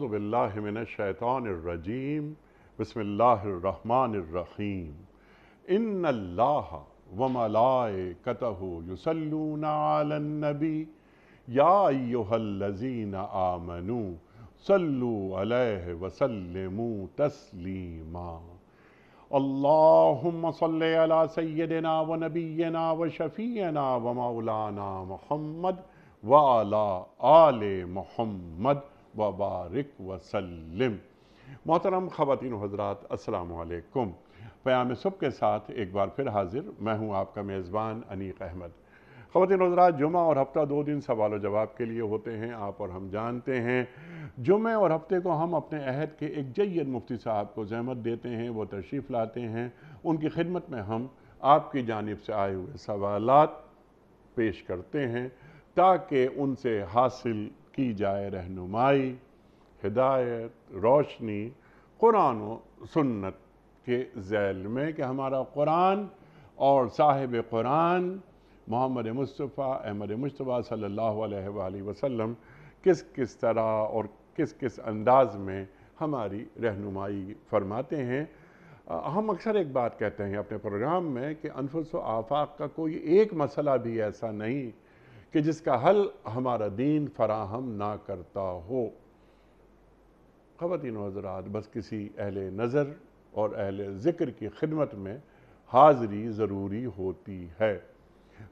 أعوذ بالله من الشيطان الرجيم بسم الله الرحمن الرحيم إن الله وملائكته يصلون على النبي يا أيها الذين آمنوا صلوا عليه وسلموا تسليما اللهم صل على سيدنا ونبينا وشفيعنا ومولانا محمد وعلى آل محمد وبارک وسلم۔ محترم خواتین و حضرات، السلام علیکم۔ پیام صبح کے ساتھ ایک بار پھر حاضر میں ہوں آپ کا میزبان انیق احمد۔ خواتین و حضرات، جمعہ اور ہفتہ 2 دن سوال و جواب کے لیے ہوتے ہیں، آپ اور ہم جانتے ہیں۔ جمعے اور ہفتے کو ہم اپنے عہد کے ایک جید مفتی صاحب کو زحمت دیتے ہیں، وہ تشریف لاتے ہیں، ان کی خدمت میں ہم آپ کی جانب سے آئے ہوئے سوالات پیش کرتے ہیں تاکہ ان سے حاصل کی جائے رہنمائی، ہدایت، روشنی قرآن و سنت کے ذیل میں کہ ہمارا قرآن اور صاحب قرآن محمد مصطفیٰ احمد مجتبیٰ صلی اللہ علیہ وآلہ وسلم کس طرح اور کس انداز میں ہماری رہنمائی فرماتے ہیں۔ ہم اکثر ایک بات کہتے ہیں اپنے پروگرام میں کہ انفس و آفاق کا کوئی ایک مسئلہ بھی ایسا نہیں کہ جس کا حل ہمارا دین فراہم نہ کرتا ہو۔ خواتین و حضرات، بس کسی اہل نظر اور اہل ذکر کی خدمت میں حاضری ضروری ہوتی ہے۔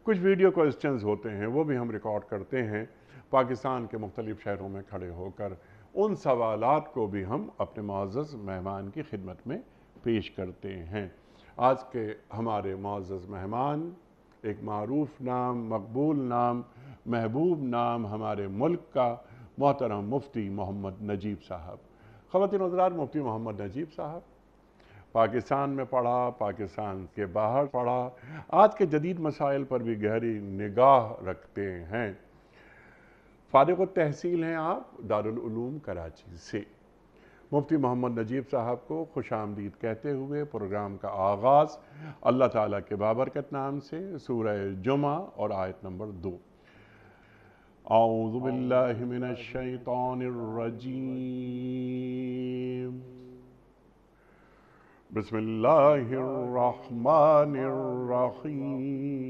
کچھ ویڈیو کوئسچنز ہوتے ہیں، وہ بھی ہم ریکارڈ کرتے ہیں پاکستان کے مختلف شہروں میں کھڑے ہو کر۔ ان سوالات کو بھی ہم اپنے معزز مہمان کی خدمت میں پیش کرتے ہیں۔ آج کے ہمارے معزز مہمان ایک معروف نام، مقبول نام، محبوب نام ہمارے ملک کا محترم مفتی محمد نجیب صاحب۔ خواتین و حضرات، مفتی محمد نجیب صاحب پاکستان میں پڑھا، پاکستان کے باہر پڑھا، آج کے جدید مسائل پر بھی گہری نگاہ رکھتے ہیں۔ فارغ التحصیل ہیں آپ دارالعلوم کراچی سے۔ مفتی محمد نجیب صاحب کو خوش آمدید کہتے ہوئے پروگرام کا آغاز اللہ تعالیٰ کے بابرکت نام سے سورہ جمعہ اور آیت نمبر 2۔ اعوذ باللہ من الشیطان الرجیم بسم اللہ الرحمن الرحیم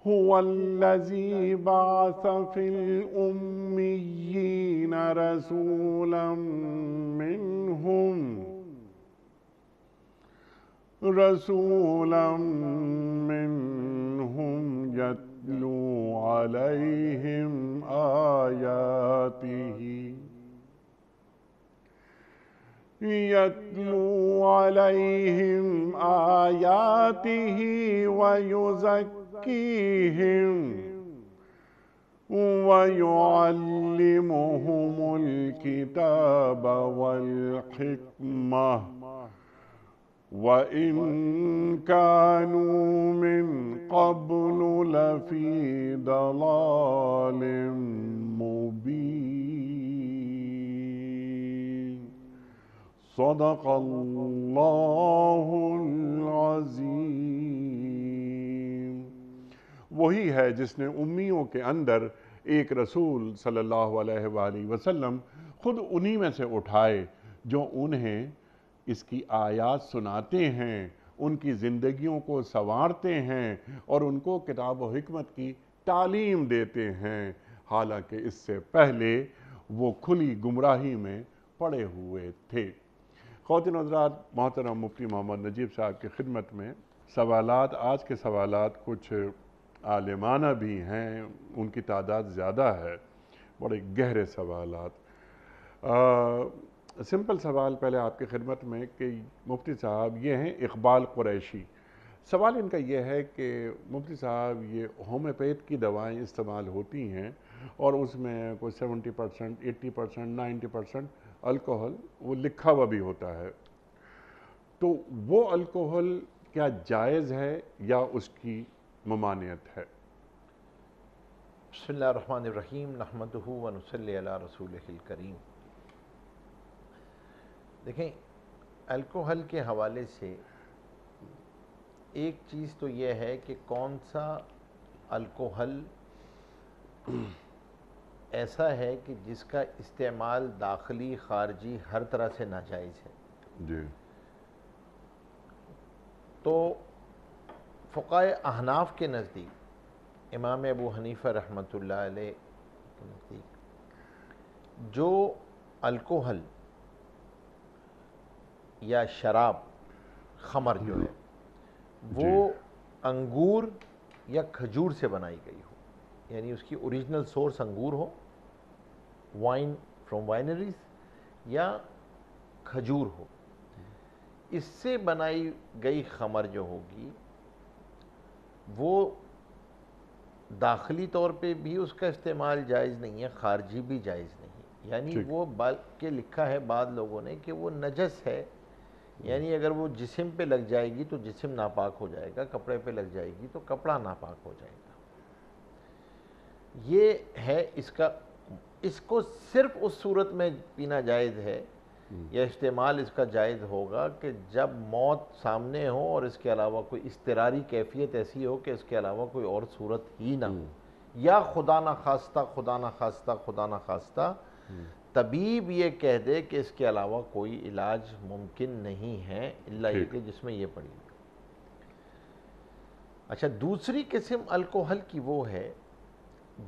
هو الذی بعث فی الأمیین رسولا منہم یتلو علیہم آیاتہ ویزکیہم وَيُعَلِّمُهُمُ الْكِتَابَ وَالْحِكْمَةَ وَإِن كَانُوا مِن قَبْلُ لَفِي ضَلَالٍ مُبِينٍ۔ صدق اللہ العظیم۔ وہی ہے جس نے امیوں کے اندر ایک رسول صلی اللہ علیہ وآلہ وسلم خود انہی میں سے اٹھائے جو انہیں اس کی آیات سناتے ہیں، ان کی زندگیوں کو سنوارتے ہیں اور ان کو کتاب و حکمت کی تعلیم دیتے ہیں، حالانکہ اس سے پہلے وہ کھلی گمراہی میں پڑے ہوئے تھے۔ خواتین و حضرات، محترم مفتی محمد نجیب صاحب کی خدمت میں سوالات، آج کے سوالات کچھ عالمانہ بھی ہیں، ان کی تعداد زیادہ ہے، بڑے گہرے سوالات۔ سمپل سوال پہلے آپ کی خدمت میں کہ مفتی صاحب یہ ہیں اقبال قریشی۔ سوال ان کا یہ ہے کہ مفتی صاحب یہ ہومیوپیتھ کی دوائیں استعمال ہوتی ہیں اور اس میں کوئی 70%، 80%، 90% الکوہل وہ لکھا ہوا بھی ہوتا ہے، تو وہ الکوہل کیا جائز ہے یا اس کی ممانعت ہے؟ بسم اللہ الرحمن الرحیم، نحمدہ ونصلی علی رسولہ الکریم۔ دیکھیں، الکوہل کے حوالے سے ایک چیز تو یہ ہے کہ کون سا الکوہل ایسا ہے کہ جس کا استعمال داخلی خارجی ہر طرح سے ناجائز ہے. جی تو فقہائے احناف کے نزدیک، امام ابو حنیفہ رحمۃ اللہ علیہ کے نزدیک، جو الکوہل یا شراب، خمر جو ہے وہ انگور یا کھجور سے بنائی گئی ہو، یعنی اس کی اوریجنل سورس انگور ہو، وائن فرام وائنریز، یا کھجور ہو، اس سے بنائی گئی خمر جو ہوگی وہ داخلی طور پہ بھی اس کا استعمال جائز نہیں ہے، خارجی بھی جائز نہیں، یعنی وہ بلکہ لکھا ہے بعض لوگوں نے کہ وہ نجس ہے، یعنی اگر وہ جسم پہ لگ جائے گی تو جسم ناپاک ہو جائے گا، کپڑے پہ لگ جائے گی تو کپڑا ناپاک ہو جائے گا. یہ ہے اس کو صرف اس صورت میں پینا جائز ہے یا استعمال اس کا جائز ہوگا کہ جب موت سامنے ہو اور اس کے علاوہ کوئی اضطراری کیفیت ایسی ہو کہ اس کے علاوہ کوئی اور صورت ہی نہ ہو، یا خدا نہ خواستہ طبیب یہ کہہ دے کہ اس کے علاوہ کوئی علاج ممکن نہیں ہے الا یہ کہ جس میں یہ پڑی. اچھا، دوسری قسم الکوہل کی وہ ہے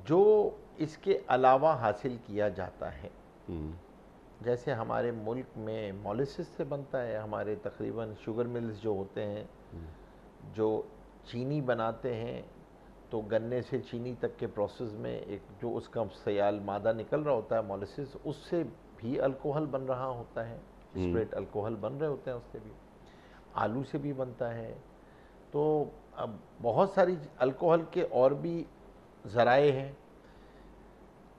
جو اس کے علاوہ حاصل کیا جاتا ہے. جیسے ہمارے ملک میں مولیسس سے بنتا ہے، ہمارے تقریباً شوگر ملز جو ہوتے ہیں جو چینی بناتے ہیں تو گنے سے چینی تک کے پروسیس میں ایک جو اس کا سیال مادہ نکل رہا ہوتا ہے مولیسس، اس سے بھی الکوہل بن رہا ہوتا ہے، اسپریٹ الکوہل بن رہے ہوتے ہیں، اس سے بھی آلو سے بھی بنتا ہے. تو اب بہت ساری الکوہل کے اور بھی ذرائع ہیں.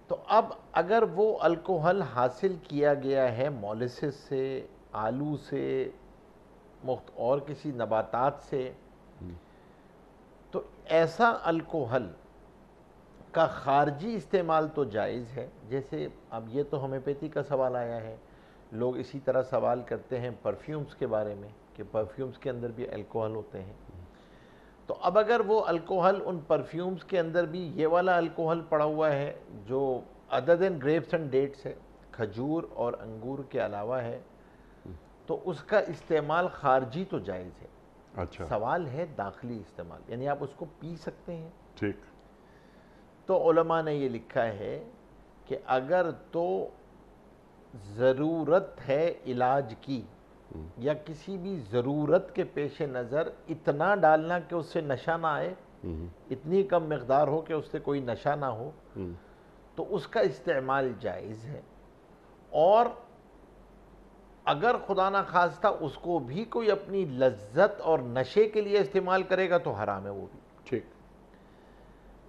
تو اب اگر وہ الکوہل حاصل کیا گیا ہے مولیسس سے، آلو سے، اور کسی نباتات سے، تو ایسا الکوہل کا خارجی استعمال تو جائز ہے. جیسے اب یہ تو ہومیوپیتھی کا سوال آیا ہے، لوگ اسی طرح سوال کرتے ہیں پرفیومز کے بارے میں کہ پرفیومز کے اندر بھی الکوہل ہوتے ہیں. تو اب اگر وہ الکوہل ان پرفیومز کے اندر بھی یہ والا الکوہل پڑا ہوا ہے جو other than grapes and dates ہے، کھجور اور انگور کے علاوہ ہے، تو اس کا استعمال خارجی تو جائز ہے. اچھا، سوال ہے داخلی استعمال، یعنی آپ اس کو پی سکتے ہیں. ٹھیک. تو علماء نے یہ لکھا ہے کہ اگر تو ضرورت ہے علاج کی یا کسی بھی ضرورت کے پیش نظر اتنا ڈالنا کہ اس سے نشہ نہ آئے، اتنی کم مقدار ہو کہ اس سے کوئی نشہ نہ ہو، تو اس کا استعمال جائز ہے. اور اگر خدا نہ خواستہ اس کو بھی کوئی اپنی لذت اور نشے کے لیے استعمال کرے گا تو حرام ہے وہ بھی. ٹھیک.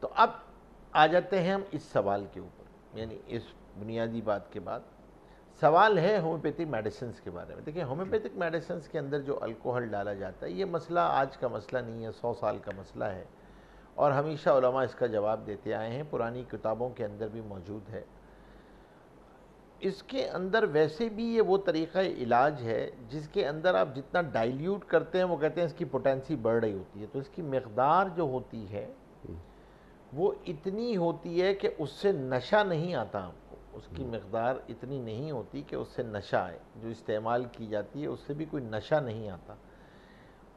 تو اب آ جاتے ہیں ہم اس سوال کے اوپر، یعنی اس بنیادی بات کے بعد سوال ہے ہومیوپیتھک میڈیسنز کے بارے میں. دیکھیں، ہومیوپیتھک میڈیسنز کے اندر جو الکوہل ڈالا جاتا ہے یہ مسئلہ آج کا مسئلہ نہیں ہے، 100 سال کا مسئلہ ہے، اور ہمیشہ علماء اس کا جواب دیتے آئے ہیں، پرانی کتابوں کے اندر بھی موجود ہے. اس کے اندر ویسے بھی یہ وہ طریقہ علاج ہے جس کے اندر آپ جتنا ڈائلیوٹ کرتے ہیں وہ کہتے ہیں اس کی پوٹینسی بڑھ رہی ہوتی ہے، تو اس کی مقدار جو ہوتی ہے وہ اتنی ہوتی ہے کہ اس سے نشہ نہیں آتا آپ کو. اس کی مقدار اتنی نہیں ہوتی کہ اس سے نشہ آئے. جو استعمال کی جاتی ہے اس سے بھی کوئی نشہ نہیں آتا،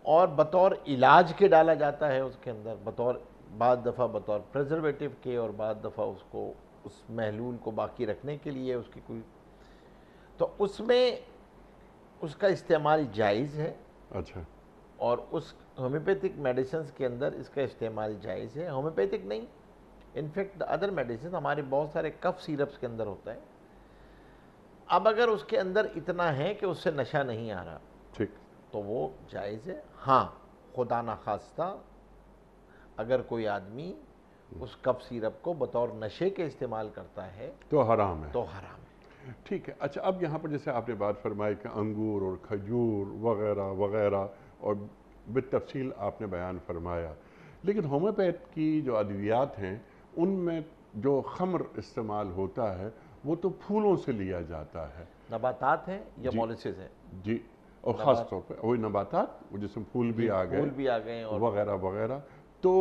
اور بطور علاج کے ڈالا جاتا ہے اس کے اندر، بعض دفعہ بطور پریزرویٹو کے، اور بعض دفعہ اس کو اس محلول کو باقی رکھنے کے لیے اس کی کوئی، تو اس میں اس کا استعمال جائز ہے. اچھا. اور اس ہومیوپیتھک میڈیسنز کے اندر اس کا استعمال جائز ہے. ہومیوپیتھک نہیں، انفیکٹ ادر میڈیسن ہمارے بہت سارے کف سیرپس کے اندر ہوتا ہے. اب اگر اس کے اندر اتنا ہے کہ اس سے نشہ نہیں آ رہا، ٹھیک، تو وہ جائز ہے. ہاں، خدا نخواستہ اگر کوئی آدمی اس کف سیرپ کو بطور نشے کے استعمال کرتا ہے تو حرام ہے. تو حرام ہے. ٹھیک ہے. اچھا، اب یہاں پر جیسے آپ نے بات فرمائی کہ انگور اور کھجور وغیرہ وغیرہ اور بالتفصیل آپ نے بیان فرمایا، لیکن ہومیوپیتھ کی جو ادویات ہیں ان میں جو خمر استعمال ہوتا ہے وہ تو پھولوں سے لیا جاتا ہے. نباتات ہیں یا مولیسز ہیں؟ جی، اور خاص طور پہ وہی نباتات وہ جس میں پھول بھی آ گئے، پھول بھی آ گئے اور وغیرہ وغیرہ. تو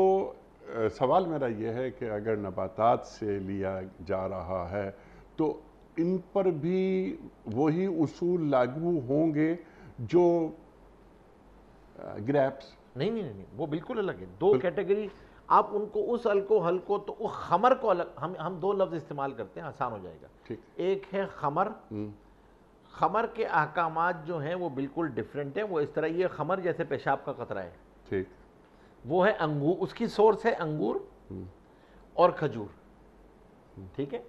سوال میرا یہ ہے کہ اگر نباتات سے لیا جا رہا ہے تو ان پر بھی وہی اصول لاگو ہوں گے جو گریپس؟ نہیں، وہ بالکل الگ ہے. دو کیٹیگری. آپ ان کو اس الکوہل کو تو خمر کو الگ، ہم دو لفظ استعمال کرتے ہیں، آسان ہو جائے گا. ٹھیک. ایک ہے خمر. خمر کے احکامات جو ہیں وہ بالکل ڈیفرنٹ ہیں. وہ اس طرح یہ خمر جیسے پیشاب کا قطرہ ہے. ٹھیک. وہ ہے انگور، اس کی سورس ہے انگور اور کھجور. ٹھیک ہے.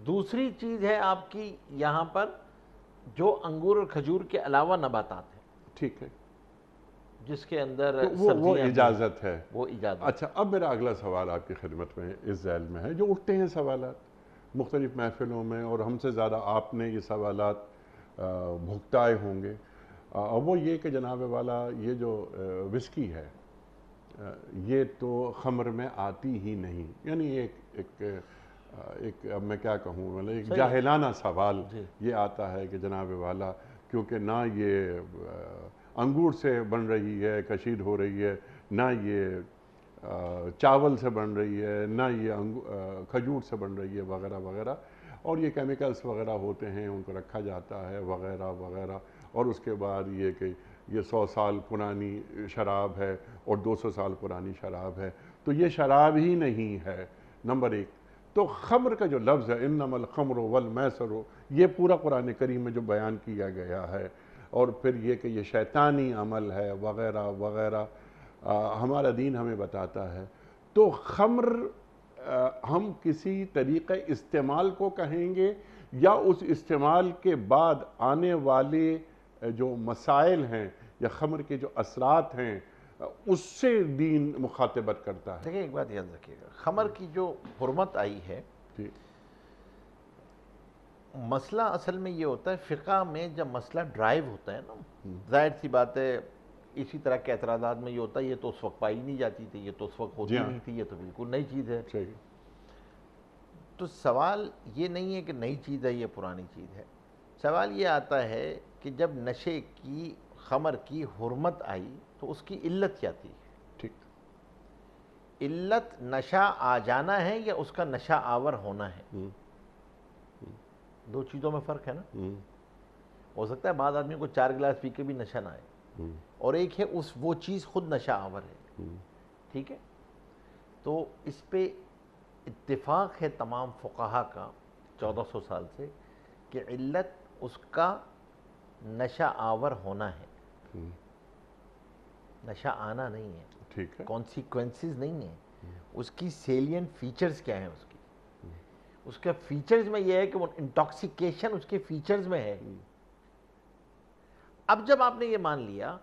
دوسری چیز ہے آپ کی یہاں پر جو انگور اور کھجور کے علاوہ نباتات ہیں. ٹھیک ہے. جس کے اندر وہ اجازت ہے. وہ اجازت. اچھا، اب میرا اگلا سوال آپ کی خدمت میں اس ذیل میں ہے، جو اٹھتے ہیں سوالات مختلف محفلوں میں، اور ہم سے زیادہ آپ نے یہ سوالات بھگتائے ہوں گے. وہ یہ کہ جناب والا یہ جو وسکی ہے یہ تو خمر میں آتی ہی نہیں. یعنی ایک اب میں کیا کہوں، مطلب ایک جاہلانہ سوال یہ آتا ہے کہ جناب والا کیونکہ نہ یہ انگور سے بن رہی ہے، کشید ہو رہی ہے، نہ یہ چاول سے بن رہی ہے، نہ یہ کھجور سے بن رہی ہے، وغیرہ وغیرہ، اور یہ کیمیکلز وغیرہ ہوتے ہیں، ان کو رکھا جاتا ہے وغیرہ وغیرہ، اور اس کے بعد یہ کہ یہ 100 سال پرانی شراب ہے اور 200 سال پرانی شراب ہے، تو یہ شراب ہی نہیں ہے. نمبر ایک. تو خمر کا جو لفظ ہے انما الخمر والمیسر، یہ پورا قرآن کریم میں جو بیان کیا گیا ہے، اور پھر یہ کہ یہ شیطانی عمل ہے وغیرہ وغیرہ، ہمارا دین ہمیں بتاتا ہے. تو خمر ہم کسی طریقہ استعمال کو کہیں گے یا اس استعمال کے بعد آنے والے جو مسائل ہیں یا خمر کے جو اثرات ہیں اس سے دین مخاطبت کرتا ہے؟ دیکھیں ایک بات یاد رکھیے گا، خمر کی جو حرمت آئی ہے، مسئلہ اصل میں یہ ہوتا ہے فقہ میں جب مسئلہ ڈرائیو ہوتا ہے نا، ظاہر سی بات ہے اسی طرح کے اعتراضات میں یہ ہوتا ہے یہ تو اس وقت پائی نہیں جاتی تھی، یہ تو اس وقت ہوتی نہیں تھی، یہ تو بالکل نئی چیز ہے. تو سوال یہ نہیں ہے کہ نئی چیز ہے یہ پرانی چیز ہے. سوال یہ آتا ہے کہ جب نشے کی، خمر کی حرمت آئی تو اس کی علت کیا تھی؟ ٹھیک. علت نشہ آ جانا ہے یا اس کا نشہ آور ہونا ہے؟ دو چیزوں میں فرق ہے نا. ہو سکتا ہے بعض آدمی کو 4 گلاس پی کے بھی نشہ نہ آئے، اور ایک ہے وہ چیز خود نشہ آور ہے. ٹھیک ہے. تو اس پہ اتفاق ہے تمام فقہا کا 1400 سال سے کہ علت اس کا نشہ آور ہونا ہے، نشہ آنا نہیں ہے. ٹھیک ہے. کانسیکوینسز نہیں ہیں. اس کی سیلینٹ فیچرز کیا ہیں؟ اس کے فیچرز میں یہ ہے کہ وہ انٹاکسیکیشن اس کے فیچرز میں ہے. اب جب آپ نے یہ مان لیا،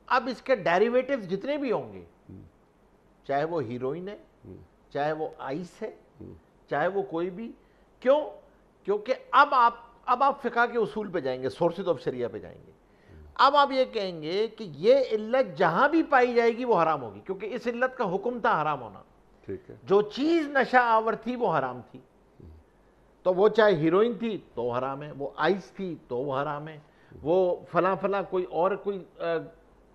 اب اس کے ڈیریویٹیوز جتنے بھی ہوں گے، چاہے وہ ہیروئن ہے، چاہے وہ آئس ہے، چاہے وہ کوئی بھی، کیوں؟ کیونکہ اب آپ فقہ کے اصول پہ جائیں گے، سورسز آف شریعہ پہ جائیں گے. اب آپ یہ کہیں گے کہ یہ علت جہاں بھی پائی جائے گی وہ حرام ہوگی، کیونکہ اس علت کا حکم تھا حرام ہونا. ٹھیک ہے. جو چیز نشہ آور تھی وہ حرام تھی، تو وہ چاہے ہیروئن تھی تو حرام ہے، وہ آئس تھی تو وہ حرام ہے، وہ فلاں کوئی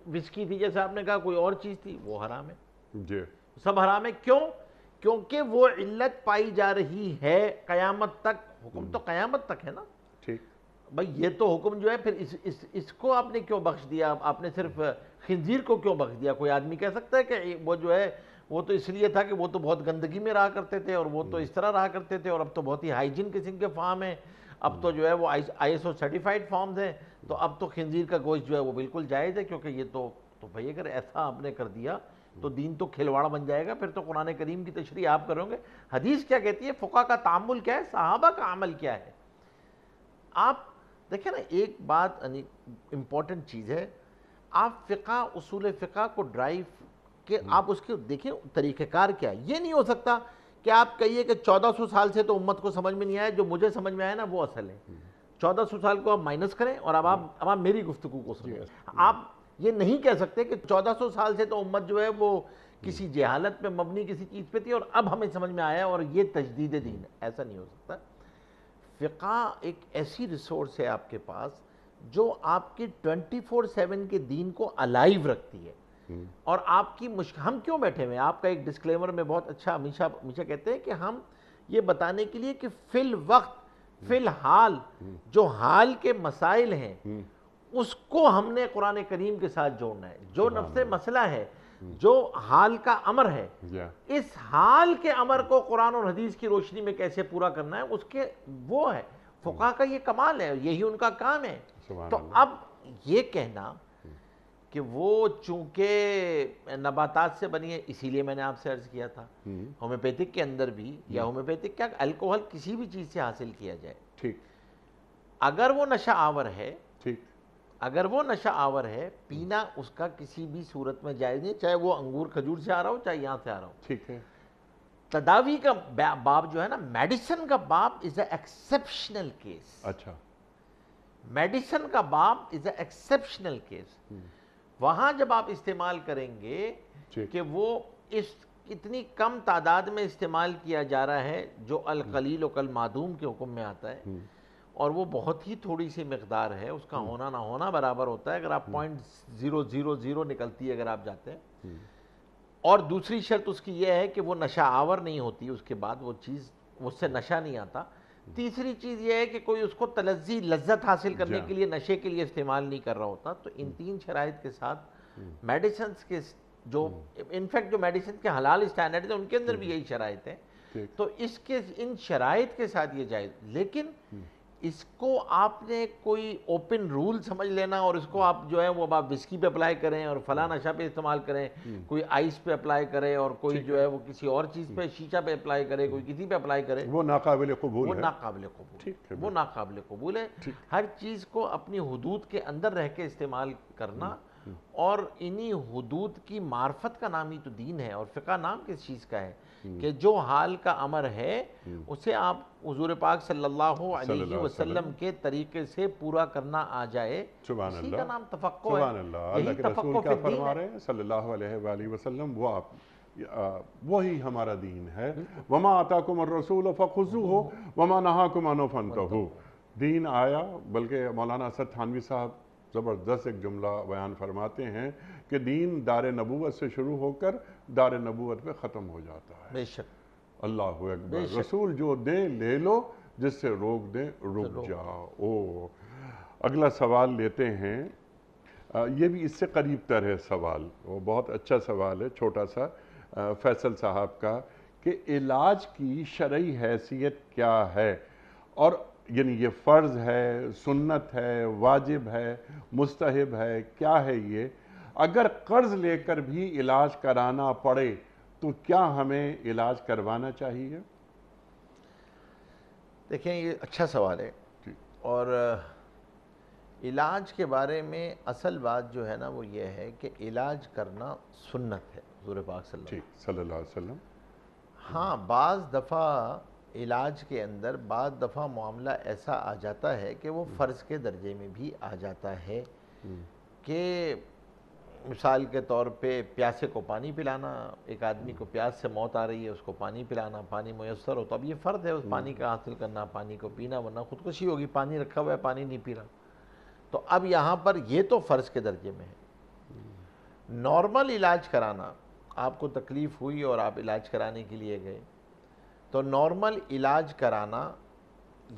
وسکی تھی جیسے آپ نے کہا، کوئی اور چیز تھی وہ حرام ہے. جی. سب حرام ہے. کیوں؟ کیونکہ وہ علت پائی جا رہی ہے قیامت تک. حکم تو قیامت تک ہے نا. ٹھیک. بھئی یہ تو حکم جو ہے پھر اس کو آپ نے کیوں بخش دیا؟ آپ نے صرف خنزیر کو کیوں بخش دیا؟ کوئی آدمی کہہ سکتا ہے کہ وہ جو ہے وہ تو اس لیے تھا کہ وہ تو بہت گندگی میں رہا کرتے تھے اور وہ تو اس طرح رہا کرتے تھے، اور اب تو بہت ہی ہائیجین قسم کے فارم ہیں، اب تو جو ہے وہ ISO سرٹیفائیڈ فارمز ہیں، تو اب تو خنزیر کا گوشت جو ہے وہ بالکل جائز ہے، کیونکہ یہ تو بھئی اگر ایسا آپ نے کر دیا تو دین تو کھلواڑ بن جائے گا. پھر تو قرآن کریم کی تشریح آپ کرو گے. حدیث کیا کہتی ہے؟ فقہ کا تعامل کیا ہے؟ صحابہ کا عمل کیا ہے؟ آپ دیکھیں نا، ایک بات امپورٹنٹ چیز ہے، آپ فقہ، اصول فقہ کو ڈرائیو کہ آپ اس کے دیکھیں طریقہ کار کیا ہے. یہ نہیں ہو سکتا کہ آپ کہیے کہ 1400 سال سے تو امت کو سمجھ میں نہیں آیا، جو مجھے سمجھ میں آیا نا وہ اصل ہے. 1400 سال کو آپ مائنس کریں اور اب آپ میری گفتگو کو سنیں. آپ یہ نہیں کہہ سکتے کہ 1400 سال سے تو امت جو ہے وہ کسی جہالت پہ مبنی کسی چیز پہ تھی اور اب ہمیں سمجھ میں آیا اور یہ تجدید دین ہے. ایسا نہیں ہو سکتا. فقہ ایک ایسی ریسورس ہے آپ کے پاس جو آپ کے 24/7 کے دین کو الائیو رکھتی ہے. اور آپ کی ہم کیوں بیٹھے ہوئے ہیں؟ آپ کا ایک ڈسکلیمر میں بہت اچھا ہمیشہ کہتے ہیں کہ ہم یہ بتانے کے لیے کہ فی الوقت فی الحال جو حال کے مسائل ہیں اس کو ہم نے قرآن کریم کے ساتھ جوڑنا ہے. جو نفس مسئلہ ہے، جو حال کا امر ہے، اس حال کے امر کو قرآن اور حدیث کی روشنی میں کیسے پورا کرنا ہے، اس کے وہ ہے فقہا کا یہ کمال ہے، یہی ان کا کام ہے. تو اب یہ کہنا کہ وہ چونکہ نباتات سے بنی ہے، اسی لیے میں نے آپ سے عرض کیا تھا ہومیوپیتھک کے اندر بھی، یا ہومیوپیتھک کیا الکوہل کسی بھی چیز سے حاصل کیا جائے، ٹھیک، اگر وہ نشہ آور ہے، ٹھیک، اگر وہ نشہ آور ہے، پینا اس کا کسی بھی صورت میں جائز نہیں، چاہے وہ انگور کھجور سے آ رہا ہو، چاہے یہاں سے آ رہا ہو. ٹھیک ہے. تداوی کا باب جو ہے نا، میڈیسن کا باب از اے ایکسیپشنل کیس. اچھا، میڈیسن کا باب از اے ایکسیپشنل کیس. وہاں جب آپ استعمال کریں گے کہ وہ اس اتنی کم تعداد میں استعمال کیا جا رہا ہے جو القلیل و کالمعدوم کے حکم میں آتا ہے، اور وہ بہت ہی تھوڑی سی مقدار ہے، اس کا ہونا نہ ہونا برابر ہوتا ہے. اگر آپ 0.000 نکلتی ہے اگر آپ جاتے ہیں، اور دوسری شرط اس کی یہ ہے کہ وہ نشہ آور نہیں ہوتی، اس کے بعد وہ چیز اس سے نشہ نہیں آتا. تیسری چیز یہ ہے کہ کوئی اس کو تلذی لذت حاصل کرنے کے لیے نشے کے لیے استعمال نہیں کر رہا ہوتا. تو ان تین شرائط کے ساتھ میڈیسنز کے جو انفیکٹ جو میڈیسن کے حلال اسٹینڈرڈ ہیں ان کے اندر بھی یہی شرائط ہیں. تو اس کے ان شرائط کے ساتھ یہ جائز، لیکن اس کو آپ نے کوئی اوپن رول سمجھ لینا اور اس کو آپ جو ہے وہ آپ وسکی پہ اپلائی کریں اور فلاں نشہ پہ استعمال کریں، کوئی آئس پہ اپلائی کرے اور کوئی جو ہے وہ کسی اور چیز پہ شیشہ پہ اپلائی کرے، کوئی کسی پہ اپلائی کرے، وہ ناقابل قبول ہے. وہ ناقابل قبول، وہ ناقابل قبول ہے. ہر چیز کو اپنی حدود کے اندر رہ کے استعمال کرنا، اور انہی حدود کی معرفت کا نام ہی تو دین ہے. اور فقہ نام کس چیز کا ہے کہ جو حال کا امر ہے اسے آپ حضور پاک صلی اللہ علیہ وسلم کے طریقے سے پورا کرنا آ جائے، سبحان اسی اللہ، کا نام تفقہ ہے. سبحان اللہ. اللہ کے رسول کیا فرما رہے ہیں صلی اللہ علیہ وآلہ وسلم، وہ آپ وہی ہمارا دین ہے. وما آتاکم الرسول فخذوہ وما نہاکم عنہ فانتہوا. دین آیا، بلکہ مولانا اسد تھانوی صاحب زبردست ایک جملہ بیان فرماتے ہیں کہ دین دار نبوت سے شروع ہو کر دار نبوت پہ ختم ہو جاتا ہے. بے شک، اللہ اکبر. رسول جو دیں لے لو، جس سے روک دیں رک جاؤ. اگلا سوال لیتے ہیں، یہ بھی اس سے قریب تر ہے سوال، وہ بہت اچھا سوال ہے، چھوٹا سا، فیصل صاحب کا، کہ علاج کی شرعی حیثیت کیا ہے، اور یعنی یہ فرض ہے، سنت ہے، واجب ہے، مستحب ہے، کیا ہے یہ؟ اگر قرض لے کر بھی علاج کرانا پڑے تو کیا ہمیں علاج کروانا چاہیے؟ دیکھیں یہ اچھا سوال ہے. اور علاج کے بارے میں اصل بات جو ہے نا وہ یہ ہے کہ علاج کرنا سنت ہے حضور پاک صلی اللہ علیہ وسلم. ہاں، بعض دفعہ علاج کے اندر بعض دفعہ معاملہ ایسا آ جاتا ہے کہ وہ فرض کے درجے میں بھی آ جاتا ہے، کہ مثال کے طور پہ پیاسے کو پانی پلانا، ایک آدمی کو پیاس سے موت آ رہی ہے، اس کو پانی پلانا، پانی میسر ہو تو اب یہ فرض ہے اس پانی کا حاصل کرنا، پانی کو پینا، ورنہ خودکشی ہوگی، پانی رکھا ہوا ہے پانی نہیں پی رہا. تو اب یہاں پر یہ تو فرض کے درجے میں ہے. نارمل علاج کرانا، آپ کو تکلیف ہوئی اور آپ علاج کرانے کے لیے گئے، تو نارمل علاج کرانا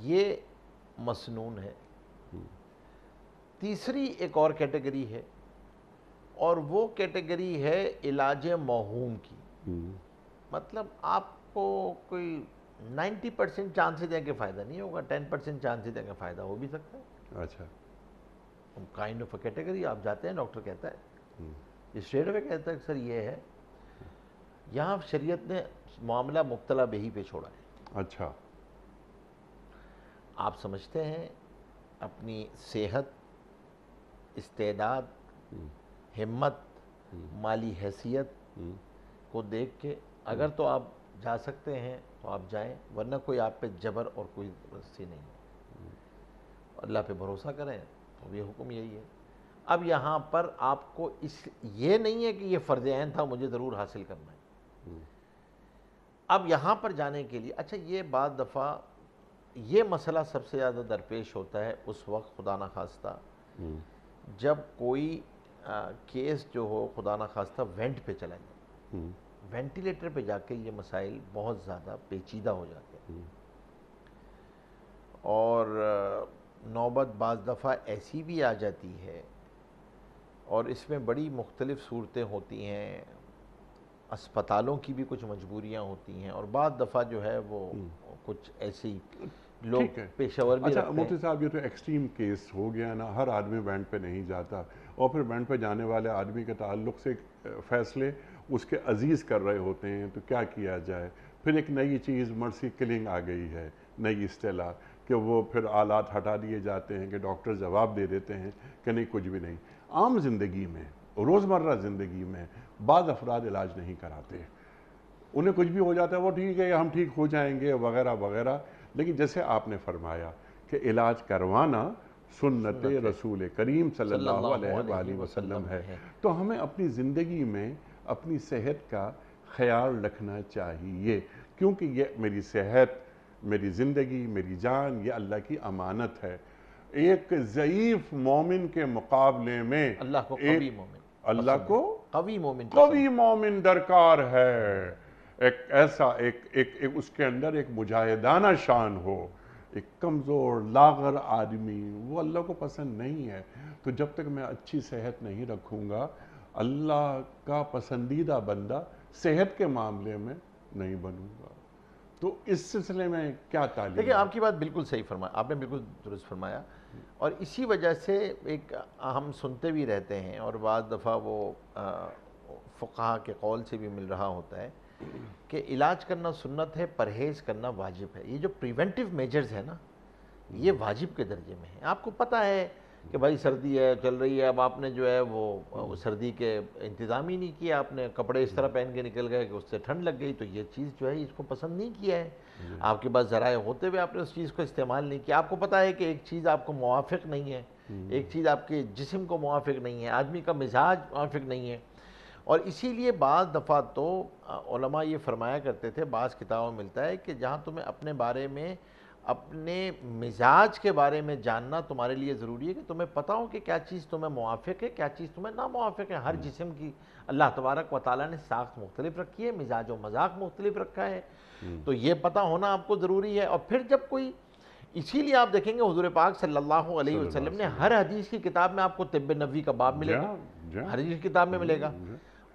یہ مسنون ہے. تیسری ایک اور کیٹیگری ہے، اور وہ کیٹیگری ہے علاج موہوم کی. مطلب آپ کو کوئی 90% چانسز ہیں کہ فائدہ نہیں ہوگا، 10% چانسز ہیں کہ فائدہ ہو بھی سکتا ہے. اچھا، کائنڈ آف اے کیٹیگری. آپ جاتے ہیں، ڈاکٹر کہتا ہے، اسٹریٹ اوے کہتا ہے کہ سر یہ ہے. یہاں شریعت نے معاملہ مبتلا بہی پہ چھوڑا ہے. اچھا، آپ سمجھتے ہیں اپنی صحت، استعداد، ہمت، مالی حیثیت کو دیکھ کے اگر تو آپ جا سکتے ہیں تو آپ جائیں، ورنہ کوئی آپ پہ جبر اور کوئی رسی نہیں. اللہ پہ بھروسہ کریں، تو یہ حکم یہی ہے. اب یہاں پر آپ کو یہ نہیں ہے کہ یہ فرض عین تھا مجھے ضرور حاصل کرنا ہے. اب یہاں پر جانے کے لیے اچھا، یہ بعض دفعہ یہ مسئلہ سب سے زیادہ درپیش ہوتا ہے اس وقت خدا نخواستہ جب کوئی کیس جو ہو خدا نخواستہ وینٹ پہ چلا جائے، وینٹیلیٹر پہ جا کے یہ مسائل بہت زیادہ پیچیدہ ہو جاتے ہیں، اور نوبت بعض دفعہ ایسی بھی آ جاتی ہے، اور اس میں بڑی مختلف صورتیں ہوتی ہیں، اسپتالوں کی بھی کچھ مجبوریاں ہوتی ہیں، اور بعض دفعہ جو ہے وہ کچھ ایسی لوگ پیشہ ور بھی اچھا رکھتے مفتی ہیں۔ صاحب، یہ تو ایکسٹریم کیس ہو گیا نا، ہر آدمی بینڈ پہ نہیں جاتا، اور پھر بینڈ پہ جانے والے آدمی کے تعلق سے فیصلے اس کے عزیز کر رہے ہوتے ہیں، تو کیا کیا جائے؟ پھر ایک نئی چیز مرسی کلنگ آ گئی ہے، نئی اصطلاح، کہ وہ پھر آلات ہٹا دیے جاتے ہیں کہ ڈاکٹر جواب دے دیتے ہیں کہ نہیں کچھ بھی نہیں۔ عام زندگی میں، روزمرہ زندگی میں بعض افراد علاج نہیں کراتے، انہیں کچھ بھی ہو جاتا ہے، وہ ٹھیک ہے ہم ٹھیک ہو جائیں گے وغیرہ وغیرہ، لیکن جیسے آپ نے فرمایا کہ علاج کروانا سنت رسول کریم صلی اللہ علیہ وآلہ وسلم ہے، تو ہمیں اپنی زندگی میں اپنی صحت کا خیال رکھنا چاہیے، کیونکہ یہ میری صحت، میری زندگی، میری جان، یہ اللہ کی امانت ہے۔ ایک ضعیف مومن کے مقابلے میں اللہ کو قوی مومن، اللہ کو قوی مومن قوی مومن درکار ہے، ایک ایسا ایک اس کے اندر ایک مجاہدانہ شان ہو۔ ایک کمزور لاغر آدمی وہ اللہ کو پسند نہیں ہے، تو جب تک میں اچھی صحت نہیں رکھوں گا، اللہ کا پسندیدہ بندہ صحت کے معاملے میں نہیں بنوں گا۔ تو اس سلسلے میں کیا تعلیم؟ دیکھیں آپ کی بات بالکل صحیح فرمایا، آپ نے بالکل درست فرمایا، اور اسی وجہ سے ایک ہم سنتے بھی رہتے ہیں، اور بعض دفعہ وہ فقہا کے قول سے بھی مل رہا ہوتا ہے کہ علاج کرنا سنت ہے، پرہیز کرنا واجب ہے۔ یہ جو پریونٹیو میجرز ہے نا، یہ واجب کے درجے میں ہے۔ آپ کو پتہ ہے کہ بھائی سردی ہے چل رہی ہے، اب آپ نے جو ہے وہ سردی کے انتظام ہی نہیں کیا، آپ نے کپڑے اس طرح پہن کے نکل گئے کہ اس سے ٹھنڈ لگ گئی، تو یہ چیز جو ہے اس کو پسند نہیں کیا ہے، آپ کے پاس ذرائع ہوتے ہوئے آپ نے اس چیز کو استعمال نہیں کیا۔ آپ کو پتہ ہے کہ ایک چیز آپ کو موافق نہیں ہے، ایک چیز آپ کے جسم کو موافق نہیں ہے، آدمی کا مزاج موافق نہیں ہے، اور اسی لیے بعض دفعہ تو علماء یہ فرمایا کرتے تھے، بعض کتابوں میں ملتا ہے کہ جہاں تمہیں اپنے بارے میں، اپنے مزاج کے بارے میں جاننا تمہارے لیے ضروری ہے، کہ تمہیں پتہ ہو کہ کیا چیز تمہیں موافق ہے، کیا چیز تمہیں ناموافق ہے۔ ہر جسم کی اللہ تبارک و تعالیٰ نے ساخت مختلف رکھی ہے، مزاج و مذاق مختلف رکھا ہے، تو یہ پتہ ہونا آپ کو ضروری ہے۔ اور پھر جب کوئی، اسی لیے آپ دیکھیں گے حضور پاک صلی اللہ علیہ وسلم نے ہر حدیث کی کتاب میں آپ کو طب نبوی کا باب ملے گا، ہر حدیث کی کتاب میں ملے گا،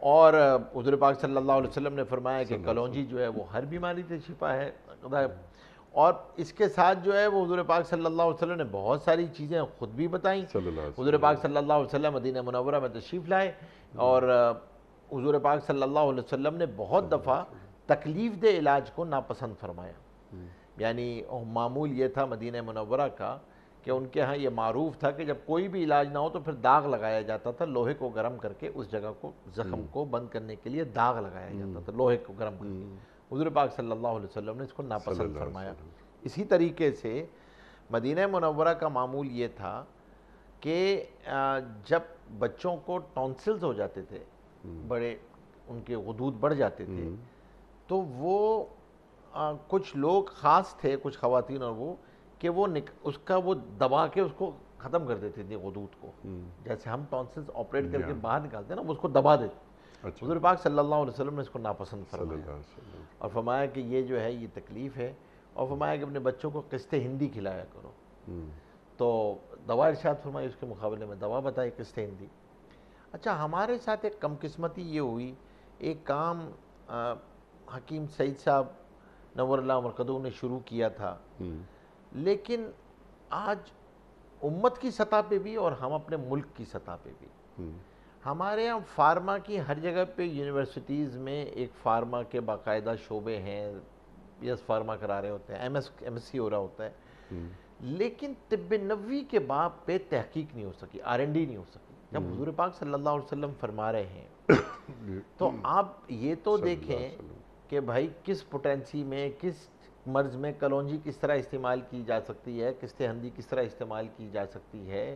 اور حضور پاک صلی اللہ علیہ وسلم نے فرمایا کہ کلونجی جو ہے وہ ہر بیماری سے شفا ہے، اور اس کے ساتھ جو ہے وہ حضور پاک صلی اللہ علیہ وسلم نے بہت ساری چیزیں خود بھی بتائیں۔ حضور پاک صلی اللہ علیہ وسلم مدینہ منورہ میں تشریف لائے، اور حضور پاک صلی اللہ علیہ وسلم نے بہت دفعہ تکلیف دہ علاج کو ناپسند فرمایا، یعنی معمول یہ تھا مدینہ منورہ کا کہ ان کے ہاں یہ معروف تھا کہ جب کوئی بھی علاج نہ ہو تو پھر داغ لگایا جاتا تھا، لوہے کو گرم کر کے اس جگہ کو، زخم کو بند کرنے کے لیے داغ لگایا جاتا تھا، لوہے کو گرم کر کے۔ حضور پاک صلی اللہ علیہ وسلم نے اس کو ناپسند فرمایا۔ اسی طریقے سے مدینہ منورہ کا معمول یہ تھا کہ جب بچوں کو ٹونسلز ہو جاتے تھے، بڑے ان کے غدود بڑھ جاتے تھے، تو وہ کچھ لوگ خاص تھے، کچھ خواتین، اور وہ کہ وہ اس کا وہ دبا کے اس کو ختم کر دیتے تھے غدود کو، جیسے ہم ٹونسلز آپریٹ کر کے باہر نکالتے ہیں نا، وہ اس کو دبا دیتے۔ حضور پاک صلی اللہ علیہ وسلم نے اس کو ناپسند فرمایا، اور فرمایا کہ یہ جو ہے یہ تکلیف ہے، اور فرمایا کہ اپنے بچوں کو قسط ہندی کھلایا کرو، تو دوا ارشاد فرمائی، اس کے مقابلے میں دوا بتائی قسط ہندی۔ اچھا ہمارے ساتھ ایک کم قسمتی یہ ہوئی، ایک کام حکیم سعید صاحب نور اللہ مرقدہ نے شروع کیا تھا، لیکن آج امت کی سطح پہ بھی اور ہم اپنے ملک کی سطح پہ بھی، ہمارے یہاں فارما کی ہر جگہ پہ یونیورسٹیز میں ایک فارما کے باقاعدہ شعبے ہیں، یس فارما کرا رہے ہوتے ہیں، ایم ایس سی ہو رہا ہوتا ہے، لیکن طب نبوی کے باب پہ تحقیق نہیں ہو سکی، R&D نہیں ہو سکی۔ جب حضور پاک صلی اللہ علیہ وسلم فرما رہے ہیں تو آپ یہ تو دیکھیں کہ بھائی کس پوٹینسی میں، کس مرض میں کلونجی کس طرح استعمال کی جا سکتی ہے، قسط ہندی کس طرح استعمال کی جا سکتی ہے،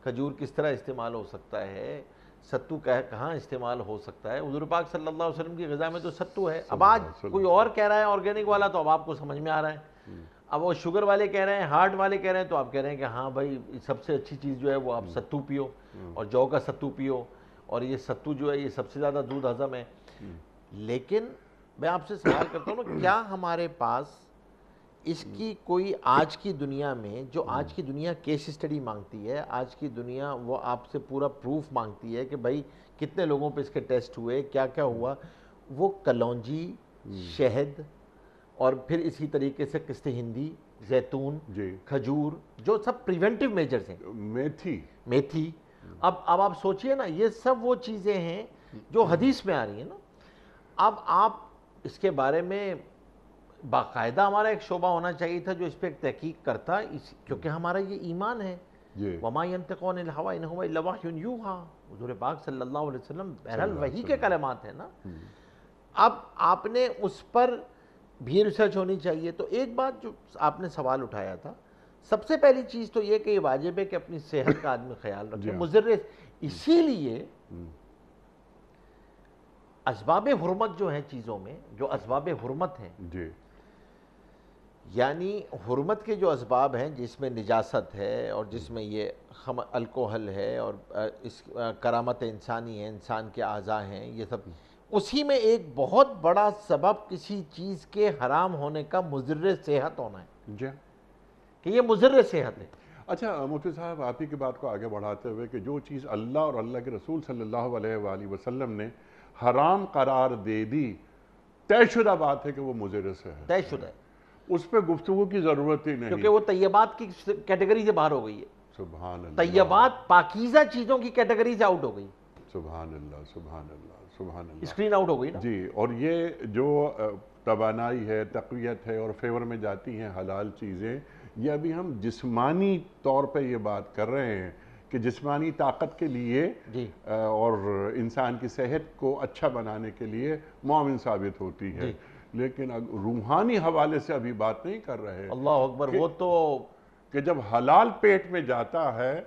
کھجور کس طرح استعمال ہو سکتا ہے، ستو کہاں استعمال ہو سکتا ہے۔ حضور پاک صلی اللہ علیہ وسلم کی غذا میں تو ستو ہے، اب آج کوئی اور کہہ رہا ہے آرگینک والا، تو اب آپ کو سمجھ میں آ رہا ہے، اب وہ شوگر والے کہہ رہے ہیں، ہارٹ والے کہہ رہے ہیں، تو آپ کہہ رہے ہیں کہ ہاں بھائی سب سے اچھی چیز جو ہے وہ آپ ستو پیو اور جو کا ستو پیو، اور یہ ستو جو ہے یہ سب سے زیادہ دودھ ہضم ہے۔ لیکن میں آپ سے سوال کرتا ہوں نا، کیا ہمارے پاس اس کی کوئی آج کی دنیا میں، جو آج کی دنیا کیس اسٹڈی مانگتی ہے، آج کی دنیا وہ آپ سے پورا پروف مانگتی ہے کہ بھائی کتنے لوگوں پہ اس کے ٹیسٹ ہوئے، کیا کیا ہوا، وہ کلونجی، شہد، اور پھر اسی طریقے سے قسط ہندی، زیتون، جی، کھجور، جو سب پریونٹیو میجرز ہیں، میتھی، اب آپ سوچئے نا، یہ سب وہ چیزیں ہیں جو حدیث میں آ رہی ہیں نا۔ اب آپ اس کے بارے میں باقاعدہ ہمارا ایک شعبہ ہونا چاہیے تھا جو اس پہ ایک تحقیق کرتا، کیونکہ ہمارا یہ ایمان ہے، جی، وما ينطق عن الهوى ان هو الا وحی یوحی، حضور پاک صلی اللہ علیہ وسلم بہرحال وحی کے کلمات ہیں نا۔ اب آپ نے اس پر بھی ریسرچ ہونی چاہیے۔ تو ایک بات جو آپ نے سوال اٹھایا تھا، سب سے پہلی چیز تو یہ کہ یہ واجب ہے کہ اپنی صحت کا آدمی خیال رکھے، مضر، اسی لیے اسباب حرمت جو ہیں چیزوں میں، جو اسباب حرمت ہیں، جی، یعنی حرمت کے جو اسباب ہیں جس میں نجاست ہے اور جس میں یہ الکوہل ہے اور اس کرامت انسانی ہے، انسان کے اعضاء ہیں، یہ سب، اسی میں ایک بہت بڑا سبب کسی چیز کے حرام ہونے کا مضر صحت ہونا ہے، جی۔ کہ یہ مضر صحت ہے۔ اچھا مفتی صاحب، آپ ہی کی بات کو آگے بڑھاتے ہوئے کہ جو چیز اللہ اور اللہ کے رسول صلی اللہ علیہ وآلہ وسلم نے حرام قرار دے دی، طے شدہ بات ہے کہ وہ مضر سے ہے، طے شدہ ہے، اس پہ گفتگو کی ضرورت ہی نہیں، کیونکہ وہ طیبات کی کیٹیگری سے باہر ہو گئی ہے، سبحان اللہ، طیبات پاکیزہ چیزوں کی کیٹیگری سے آؤٹ ہو گئی، سبحان اللہ، سبحان اللہ، سبحان اللہ۔ اسکرین آؤٹ ہو گئی نا۔ جی، اور یہ جو توانائی ہے، تقویت ہے اور فیور میں جاتی ہیں حلال چیزیں، یہ ابھی ہم جسمانی طور پہ یہ بات کر رہے ہیں کہ جسمانی طاقت کے لیے جی، اور انسان کی صحت کو اچھا بنانے کے لیے معاون ثابت ہوتی ہے، لیکن روحانی حوالے سے ابھی بات نہیں کر رہے اللہ اکبر، وہ تو کہ جب حلال پیٹ میں جاتا ہے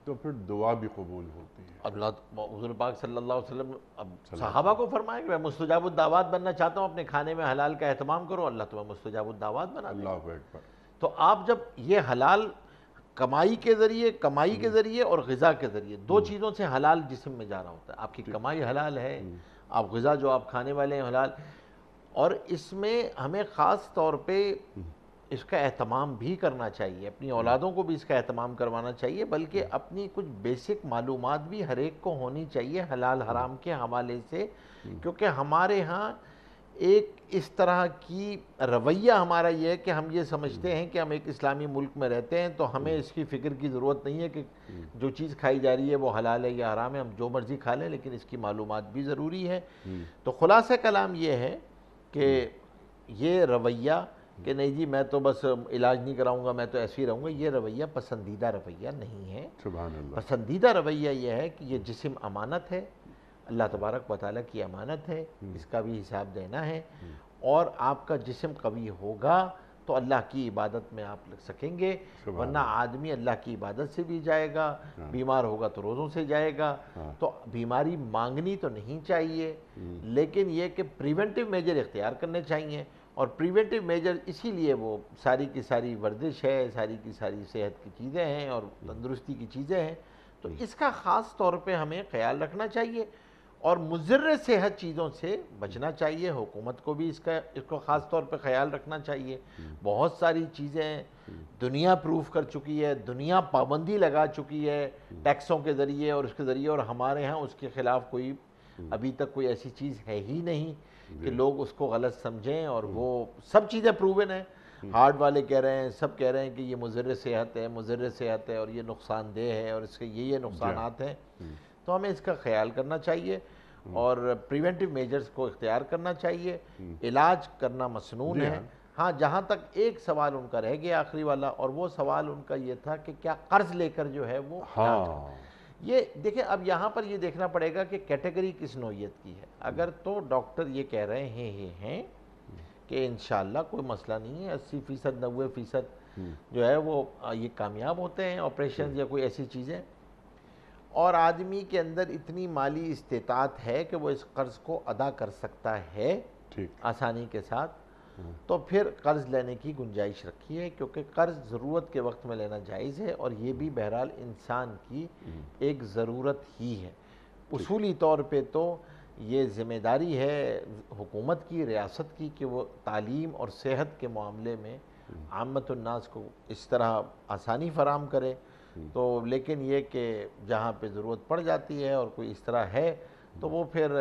تو پھر دعا بھی قبول ہوتی ہے۔ اللہ، حضور پاک صلی اللہ علیہ وسلم اب صحابہ کو فرمائے کہ میں مستجاب الدعوات بننا چاہتا ہوں، اپنے کھانے میں حلال کا اہتمام کرو، اللہ تمہیں مستجاب الدعوات بنا دے۔ اللہ اکبر۔ تو آپ جب یہ حلال کمائی کے ذریعے اور غذا کے ذریعے، دو چیزوں سے حلال جسم میں جا رہا ہوتا ہے، آپ کی کمائی حلال ہے، آپ غذا جو آپ کھانے والے ہیں حلال، اور اس میں ہمیں خاص طور پہ اس کا اہتمام بھی کرنا چاہیے، اپنی اولادوں کو بھی اس کا اہتمام کروانا چاہیے، بلکہ اپنی کچھ بیسک معلومات بھی ہر ایک کو ہونی چاہیے حلال حرام کے حوالے سے، کیونکہ ہمارے ہاں ایک اس طرح کی رویہ ہمارا یہ ہے کہ ہم یہ سمجھتے ہیں کہ ہم ایک اسلامی ملک میں رہتے ہیں تو ہمیں اس کی فکر کی ضرورت نہیں ہے کہ جو چیز کھائی جا رہی ہے وہ حلال ہے یا حرام ہے، ہم جو مرضی کھا لیں، لیکن اس کی معلومات بھی ضروری ہے۔ تو خلاصہ کلام یہ ہے کہ یہ رویہ کہ نہیں جی میں تو بس علاج نہیں کراؤں گا، میں تو ایسے ہی رہوں گا، یہ رویہ پسندیدہ رویہ نہیں ہے۔ سبحان اللہ۔ پسندیدہ رویہ یہ ہے کہ یہ جسم امانت ہے، اللہ تبارک و تعالیٰ کی امانت ہے، اس کا بھی حساب دینا ہے، اور آپ کا جسم قوی ہوگا تو اللہ کی عبادت میں آپ لگ سکیں گے، ورنہ آدمی اللہ کی عبادت سے بھی جائے گا، بیمار ہوگا تو روزوں سے جائے گا۔ تو بیماری مانگنی تو نہیں چاہیے، لیکن یہ کہ پریونٹیو میجر اختیار کرنے چاہیے، اور پریونٹیو میجر اسی لیے وہ ساری کی ساری ورزش ہے، ساری کی ساری صحت کی چیزیں ہیں اور تندرستی کی چیزیں ہیں، تو اس کا خاص طور پہ ہمیں خیال رکھنا چاہیے، اور مضر صحت چیزوں سے بچنا چاہیے۔ حکومت کو بھی اس کو خاص طور پہ خیال رکھنا چاہیے۔ بہت ساری چیزیں دنیا پروف کر چکی ہے، دنیا پابندی لگا چکی ہے ٹیکسوں کے ذریعے اور اس کے ذریعے، اور ہمارے ہاں اس کے خلاف کوئی ابھی تک کوئی ایسی چیز ہے ہی نہیں کہ لوگ اس کو غلط سمجھیں، اور وہ سب چیزیں پروون ہیں۔ ہارٹ والے کہہ رہے ہیں، سب کہہ رہے ہیں کہ یہ مضر صحت ہے اور یہ نقصان دہ ہے اور اس کے یہ نقصانات ہیں، تو ہمیں اس کا خیال کرنا چاہیے اور پریونٹیو میجرز کو اختیار کرنا چاہیے۔ علاج کرنا مسنون ہے۔ ہاں، جہاں تک ایک سوال ان کا رہ گیا آخری والا، اور وہ سوال ان کا یہ تھا کہ کیا قرض لے کر جو ہے وہ علاج ہو؟ یہ دیکھیں، اب یہاں پر یہ دیکھنا پڑے گا کہ کیٹیگری کس نوعیت کی ہے۔ اگر تو ڈاکٹر یہ کہہ رہے ہیں کہ انشاءاللہ کوئی مسئلہ نہیں ہے، 80%، 90% جو ہے وہ یہ کامیاب ہوتے ہیں آپریشن یا کوئی ایسی چیزیں، اور آدمی کے اندر اتنی مالی استطاعت ہے کہ وہ اس قرض کو ادا کر سکتا ہے آسانی کے ساتھ، تو پھر قرض لینے کی گنجائش رکھی ہے، کیونکہ قرض ضرورت کے وقت میں لینا جائز ہے، اور یہ بھی بہرحال انسان کی ایک ضرورت ہی ہے۔ اصولی طور پہ تو یہ ذمہ داری ہے حکومت کی، ریاست کی، کہ وہ تعلیم اور صحت کے معاملے میں عامت الناس کو اس طرح آسانی فراہم کرے۔ تو لیکن یہ کہ جہاں پہ ضرورت پڑ جاتی ہے اور کوئی اس طرح ہے تو وہ پھر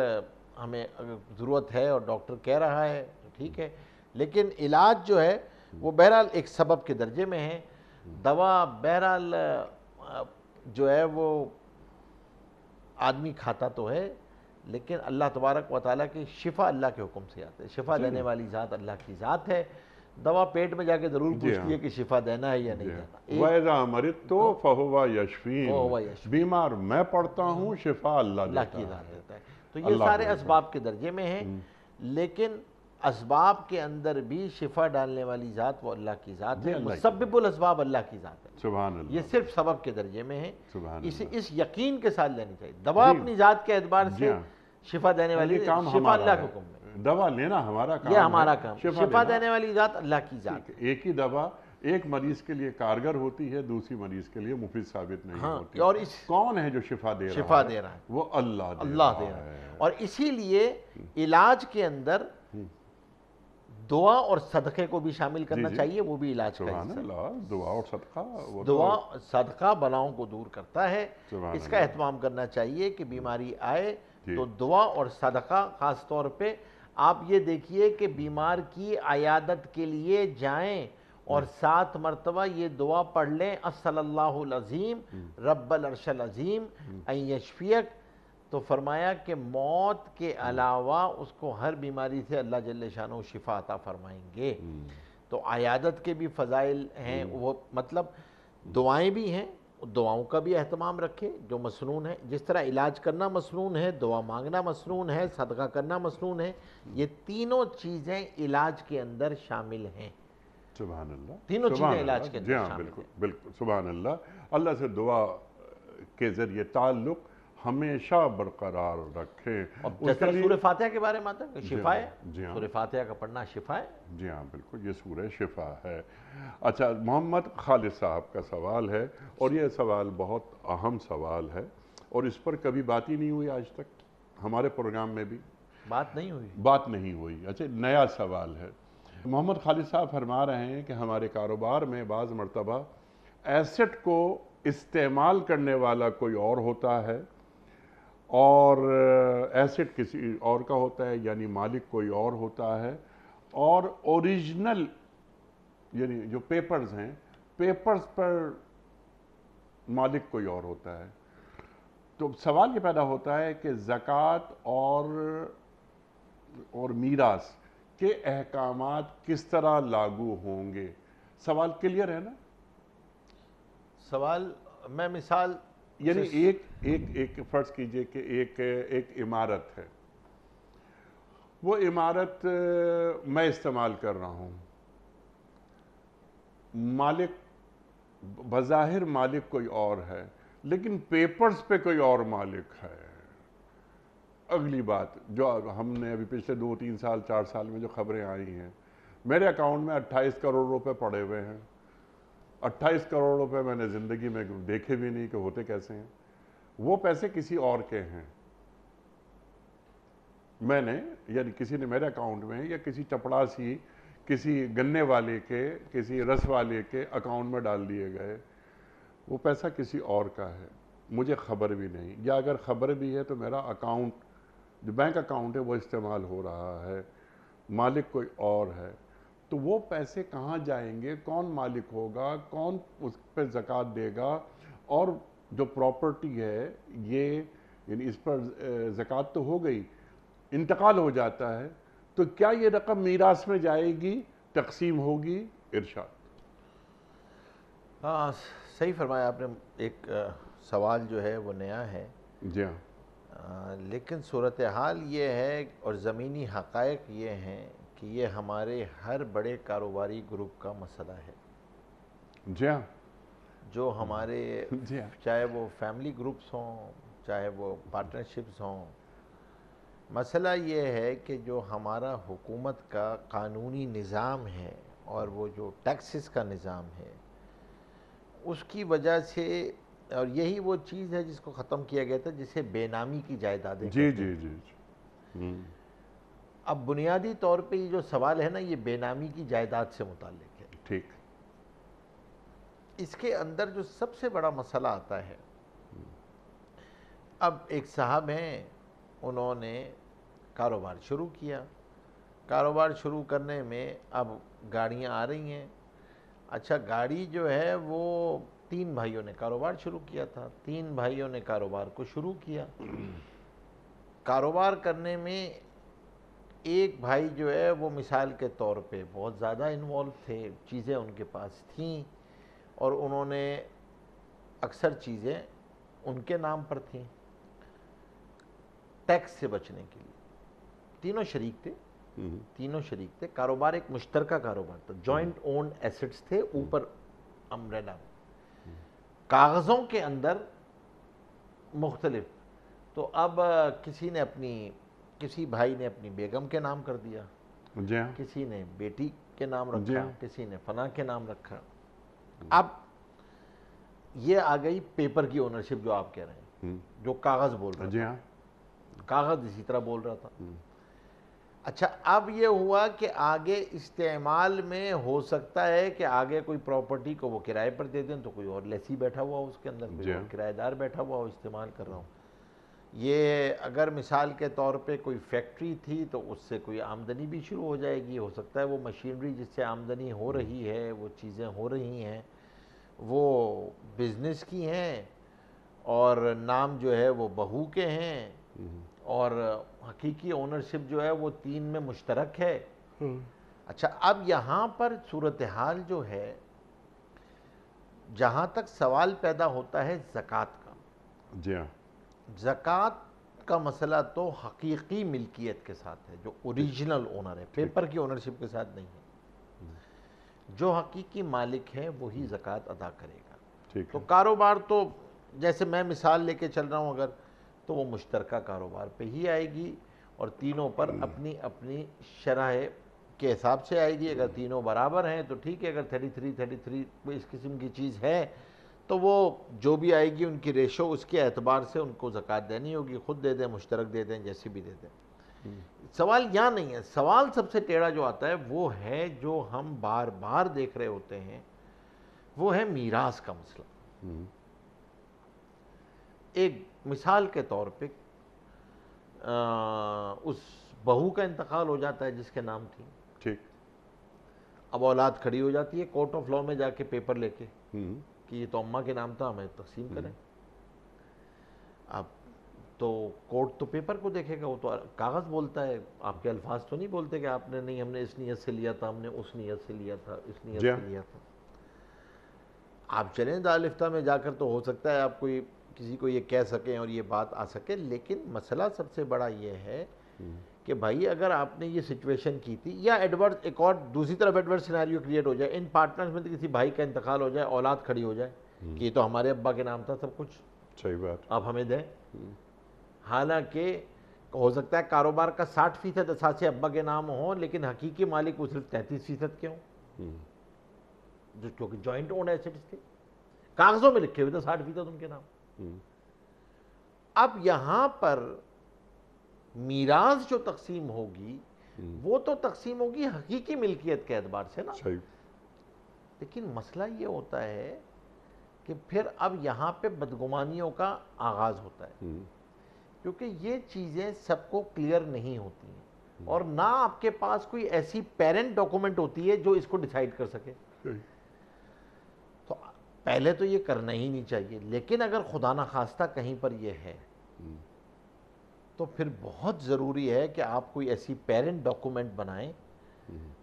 ہمیں اگر ضرورت ہے اور ڈاکٹر کہہ رہا ہے تو ٹھیک ہے، لیکن علاج جو ہے وہ بہرحال ایک سبب کے درجے میں ہے۔ دوا بہرحال جو ہے وہ آدمی کھاتا تو ہے، لیکن اللہ تبارک و تعالیٰ کی شفا اللہ کے حکم سے آتا ہے، شفا دینے والی ذات اللہ کی ذات ہے۔ دوا پیٹ میں جا کے ضرور پوچھتی ہے کہ شفا دینا ہے یا نہیں دینا۔ وَإِذَا مَرِضْتُ فَهُوَ يَشْفِينِ، فَهُوَ يَشْفِينِ، بیمار میں پڑتا ہوں، شفا اللہ اللہ دیتا کی ہے۔ ذات دیتا ہے۔ تو یہ سارے اسباب کے درجے میں ہیں، لیکن اسباب کے اندر بھی شفا ڈالنے والی ذات وہ اللہ کی ذات ہے، مسبب الاسباب اللہ کی ذات ہے۔ سبحان اللہ، یہ صرف سبب کے درجے میں ہے، سبحان اس یقین کے ساتھ لینی چاہیے۔ دوا اپنی ذات کے اعتبار سے شفا دینے والی، شفا اللہ کے حکم میں، دوا لینا ہمارا کام یہ ہے، ہمارا کام، شفا دینا دینے والی ذات اللہ کی ذات ہے۔ ایک ہی دوا ایک مریض کے لیے کارگر ہوتی ہے، دوسری مریض کے لیے مفید ثابت نہیں ہوتی۔ اور کون ہے جو شفا دے رہا ہے؟ وہ اللہ دے رہا ہے۔ اور اسی لیے علاج کے اندر دعا اور صدقے کو بھی شامل کرنا چاہیے، وہ بھی علاج کا حصہ ہے۔ دعا اور صدقہ، دعا صدقہ بلاؤں کو دور کرتا ہے، اس کا اہتمام کرنا چاہیے کہ بیماری آئے تو دعا اور صدقہ، خاص طور پہ آپ یہ دیکھیے کہ بیمار کی عیادت کے لیے جائیں اور 7 مرتبہ یہ دعا پڑھ لیں، اسأل اللہ العظیم رب العرش العظیم ان یشفیک، تو فرمایا کہ موت کے علاوہ اس کو ہر بیماری سے اللہ جل شانہ شفا عطا فرمائیں گے۔ تو عیادت کے بھی فضائل ہیں، وہ مطلب دعائیں بھی ہیں، دعاؤں کا بھی اہتمام رکھے جو مسنون ہے، جس طرح علاج کرنا مسنون ہے، دعا مانگنا مسنون ہے، صدقہ کرنا مسنون ہے، یہ تینوں چیزیں علاج کے اندر شامل ہیں۔ سبحان اللہ، تینوں چیزیں علاج کے اندر شامل بالکل بالکل، سبحان اللہ۔ اللہ سے دعا کے ذریعے تعلق ہمیشہ برقرار رکھیں۔ اور جس طرح سورہ فاتحہ کے بارے میں آتا ہے کہ شفا ہے، سورہ فاتحہ کا پڑھنا شفا ہے۔ جی ہاں بالکل، یہ سورہ شفا ہے۔ اچھا، محمد خالد صاحب کا سوال ہے، اور یہ سوال بہت اہم سوال ہے، اور اس پر کبھی بات ہی نہیں ہوئی آج تک، ہمارے پروگرام میں بھی بات نہیں ہوئی۔ اچھا، نیا سوال ہے۔ محمد خالد صاحب فرما رہے ہیں کہ ہمارے کاروبار میں بعض مرتبہ ایسٹ کو استعمال کرنے والا کوئی اور ہوتا ہے، اور ایسٹ کسی اور کا ہوتا ہے، یعنی مالک کوئی اور ہوتا ہے، اور اوریجنل یعنی جو پیپرز ہیں، پیپرز پر مالک کوئی اور ہوتا ہے۔ تو سوال یہ پیدا ہوتا ہے کہ زکوٰۃ اور میراث کے احکامات کس طرح لاگو ہوں گے؟ سوال کلیئر ہے نا؟ سوال میں مثال یعنی ایک فرض کیجئے کہ ایک عمارت ہے، وہ عمارت میں استعمال کر رہا ہوں، مالک بظاہر مالک کوئی اور ہے، لیکن پیپرز پہ کوئی اور مالک ہے۔ اگلی بات جو ہم نے ابھی پچھلے 2-3 سال 4 سال میں جو خبریں آئی ہیں، میرے اکاؤنٹ میں 28 کروڑ روپے پڑے ہوئے ہیں۔ 28 کروڑ روپے میں نے زندگی میں دیکھے بھی نہیں کہ ہوتے کیسے ہیں۔ وہ پیسے کسی اور کے ہیں، میں نے یعنی کسی نے میرے اکاؤنٹ میں، یا کسی چپڑاسی، کسی گنے والے کے، کسی رس والے کے اکاؤنٹ میں ڈال دیے گئے، وہ پیسہ کسی اور کا ہے، مجھے خبر بھی نہیں، یا اگر خبر بھی ہے تو میرا اکاؤنٹ جو بینک اکاؤنٹ ہے وہ استعمال ہو رہا ہے، مالک کوئی اور ہے۔ تو وہ پیسے کہاں جائیں گے؟ کون مالک ہوگا؟ کون اس پہ زکوٰۃ دے گا؟ اور جو پراپرٹی ہے یہ یعنی اس پر زکوٰۃ تو ہو گئی، انتقال ہو جاتا ہے، تو کیا یہ رقم میراث میں جائے گی، تقسیم ہوگی؟ ارشاد۔ ہاں صحیح فرمایا آپ نے، ایک سوال جو ہے وہ نیا ہے، جی ہاں، لیکن صورتحال یہ ہے اور زمینی حقائق یہ ہیں کہ یہ ہمارے ہر بڑے کاروباری گروپ کا مسئلہ ہے۔ جی ہاں، جو ہمارے جی ہاں، چاہے وہ فیملی گروپس ہوں، چاہے وہ پارٹنرشپس ہوں، مسئلہ یہ ہے کہ جو ہمارا حکومت کا قانونی نظام ہے اور وہ جو ٹیکسز کا نظام ہے اس کی وجہ سے، اور یہی وہ چیز ہے جس کو ختم کیا گیا تھا جسے بے نامی کی جائیدادیں جی کہتے ہیں۔ جی جی جی اب بنیادی طور پہ یہ جو سوال ہے نا، یہ بے نامی کی جائیداد سے متعلق ہے۔ ٹھیک۔ اس کے اندر جو سب سے بڑا مسئلہ آتا ہے، اب ایک صاحب ہیں، انہوں نے کاروبار شروع کیا، کاروبار شروع کرنے میں اب گاڑیاں آ رہی ہیں۔ اچھا، گاڑی جو ہے وہ 3 بھائیوں نے کاروبار شروع کیا تھا، 3 بھائیوں نے کاروبار کو شروع کیا۔ کاروبار کرنے میں ایک بھائی جو ہے وہ مثال کے طور پہ بہت زیادہ انوالو تھے، چیزیں ان کے پاس تھیں اور انہوں نے اکثر چیزیں ان کے نام پر تھیں ٹیکس سے بچنے کے لیے۔ تینوں شریک تھے، تینوں شریک تھے، کاروبار ایک مشترکہ کاروبار تھا، جوائنٹ اونڈ ایسٹس تھے، اوپر امبریلا، کاغذوں کے اندر مختلف۔ تو اب کسی بھائی نے اپنی بیگم کے نام کر دیا، جی ہاں، کسی نے بیٹی کے نام جی رکھا، ہاں۔ کسی نے فلاں کے نام رکھا۔ اب یہ آ گئی پیپر کی اونرشپ جو آپ کہہ رہے ہیں، جو کاغذ بول رہا جی تھا، ہاں، کاغذ اسی طرح بول رہا تھا۔ اچھا، اب یہ ہوا کہ آگے استعمال میں ہو سکتا ہے کہ آگے کوئی پراپرٹی کو وہ کرائے پر دے دیں تو کوئی اور لیسی بیٹھا ہوا ہو اس کے اندر، کوئی اور کرایہ دار بیٹھا ہوا ہو، استعمال کر رہا ہوں۔ یہ اگر مثال کے طور پہ کوئی فیکٹری تھی تو اس سے کوئی آمدنی بھی شروع ہو جائے گی، ہو سکتا ہے وہ مشینری جس سے آمدنی ہو رہی ہے، وہ چیزیں ہو رہی ہیں، وہ بزنس کی ہیں اور نام جو ہے وہ بہو کے ہیں اور حقیقی اونرشپ جو ہے وہ 3 میں مشترک ہے۔ اچھا، اب یہاں پر صورتحال جو ہے، جہاں تک سوال پیدا ہوتا ہے زکوٰۃ کا، جی ہاں، زکوٰۃ کا مسئلہ تو حقیقی ملکیت کے ساتھ ہے، جو اوریجنل اونر ہے، پیپر کی اونرشپ کے ساتھ نہیں ہے۔ جو حقیقی مالک ہے وہی زکوٰۃ ادا کرے گا۔ ٹھیک تو ہے، کاروبار تو جیسے میں مثال لے کے چل رہا ہوں، اگر تو وہ مشترکہ کاروبار پہ ہی آئے گی اور تینوں پر اپنی اپنی شرح کے حساب سے آئے گی۔ اگر تینوں برابر ہیں تو ٹھیک ہے، اگر 33 کوئی اس قسم کی چیز ہے تو وہ جو بھی آئے گی ان کی ریشو اس کے اعتبار سے ان کو زکوٰۃ دینی ہوگی، خود دے دیں، مشترک دے دیں، جیسی بھی دے دیں۔ سوال یہاں نہیں ہے، سوال سب سے ٹیڑھا جو آتا ہے وہ ہے جو ہم بار بار دیکھ رہے ہوتے ہیں، وہ ہے میراث کا مسئلہ۔ ایک مثال کے طور پہ اس بہو کا انتقال ہو جاتا ہے جس کے نام تھی، ٹھیک، اب اولاد کھڑی ہو جاتی ہے کورٹ آف لا میں جا کے پیپر لے کے کہ یہ تو اماں کے نام تھا، ہمیں تقسیم کریں۔ اب تو کورٹ تو پیپر کو دیکھے گا، وہ تو کاغذ بولتا ہے، آپ کے الفاظ تو نہیں بولتے کہ آپ نے نہیں، ہم نے اس نیت سے لیا تھا، ہم نے اس نیت سے لیا تھا، اس نیت سے لیا تھا۔ آپ چلیں دارالفتہ میں جا کر، تو ہو سکتا ہے آپ کسی کو یہ کہہ سکیں اور یہ بات آ سکے، لیکن مسئلہ سب سے بڑا یہ ہے کہ بھائی اگر آپ نے یہ سچویشن کی تھی، یا ایک اور دوسری طرف ایڈورس سیناریو کریٹ ہو جائے، ان پارٹنرز میں کسی بھائی کا انتقال ہو جائے، اولاد کھڑی ہو جائے کہ یہ تو ہمارے ابا کے نام تھا سب کچھ، صحیح بات، آپ ہمیں دیں۔ حالانکہ ہو سکتا ہے کاروبار کا 60% اثاثے ابا کے نام ہوں، لیکن حقیقی مالک وہ صرف 33% کے ہوں، جو کیونکہ جوائنٹ اونڈ ایسٹس تھے، کاغذوں میں لکھے ہوئے تھے 60% ان کے نام۔ اب یہاں پر میراث جو تقسیم ہوگی وہ تو تقسیم ہوگی حقیقی ملکیت کے اعتبار سے نا، صحیح، لیکن مسئلہ یہ ہوتا ہے کہ پھر اب یہاں پہ بدگمانیوں کا آغاز ہوتا ہے، کیونکہ یہ چیزیں سب کو کلیئر نہیں ہوتی ہیں اور نہ آپ کے پاس کوئی ایسی پیرنٹ ڈاکومنٹ ہوتی ہے جو اس کو ڈیسائیڈ کر سکے۔ تو پہلے تو یہ کرنا ہی نہیں چاہیے، لیکن اگر خدا نخواستہ کہیں پر یہ ہے تو پھر بہت ضروری ہے کہ آپ کوئی ایسی پیرنٹ ڈاکومنٹ بنائیں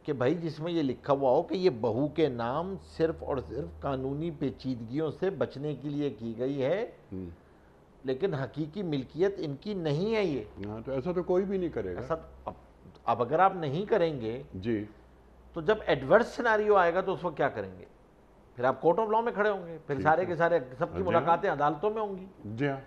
کہ بھائی جس میں یہ لکھا ہوا ہو کہ یہ بہو کے نام صرف اور صرف قانونی پیچیدگیوں سے بچنے کے لیے کی گئی ہے، لیکن حقیقی ملکیت ان کی نہیں ہے۔ یہ ہاں، تو ایسا تو کوئی بھی نہیں کرے گا۔ ایسا اب اگر آپ نہیں کریں گے جی، تو جب ایڈورس سیناریو آئے گا تو اس وقت کیا کریں گے؟ پھر آپ کورٹ آف لا میں کھڑے ہوں گے، پھر سارے کے سارے سب کی ملاقاتیں عدالتوں میں ہوں گی۔ جی ہاں،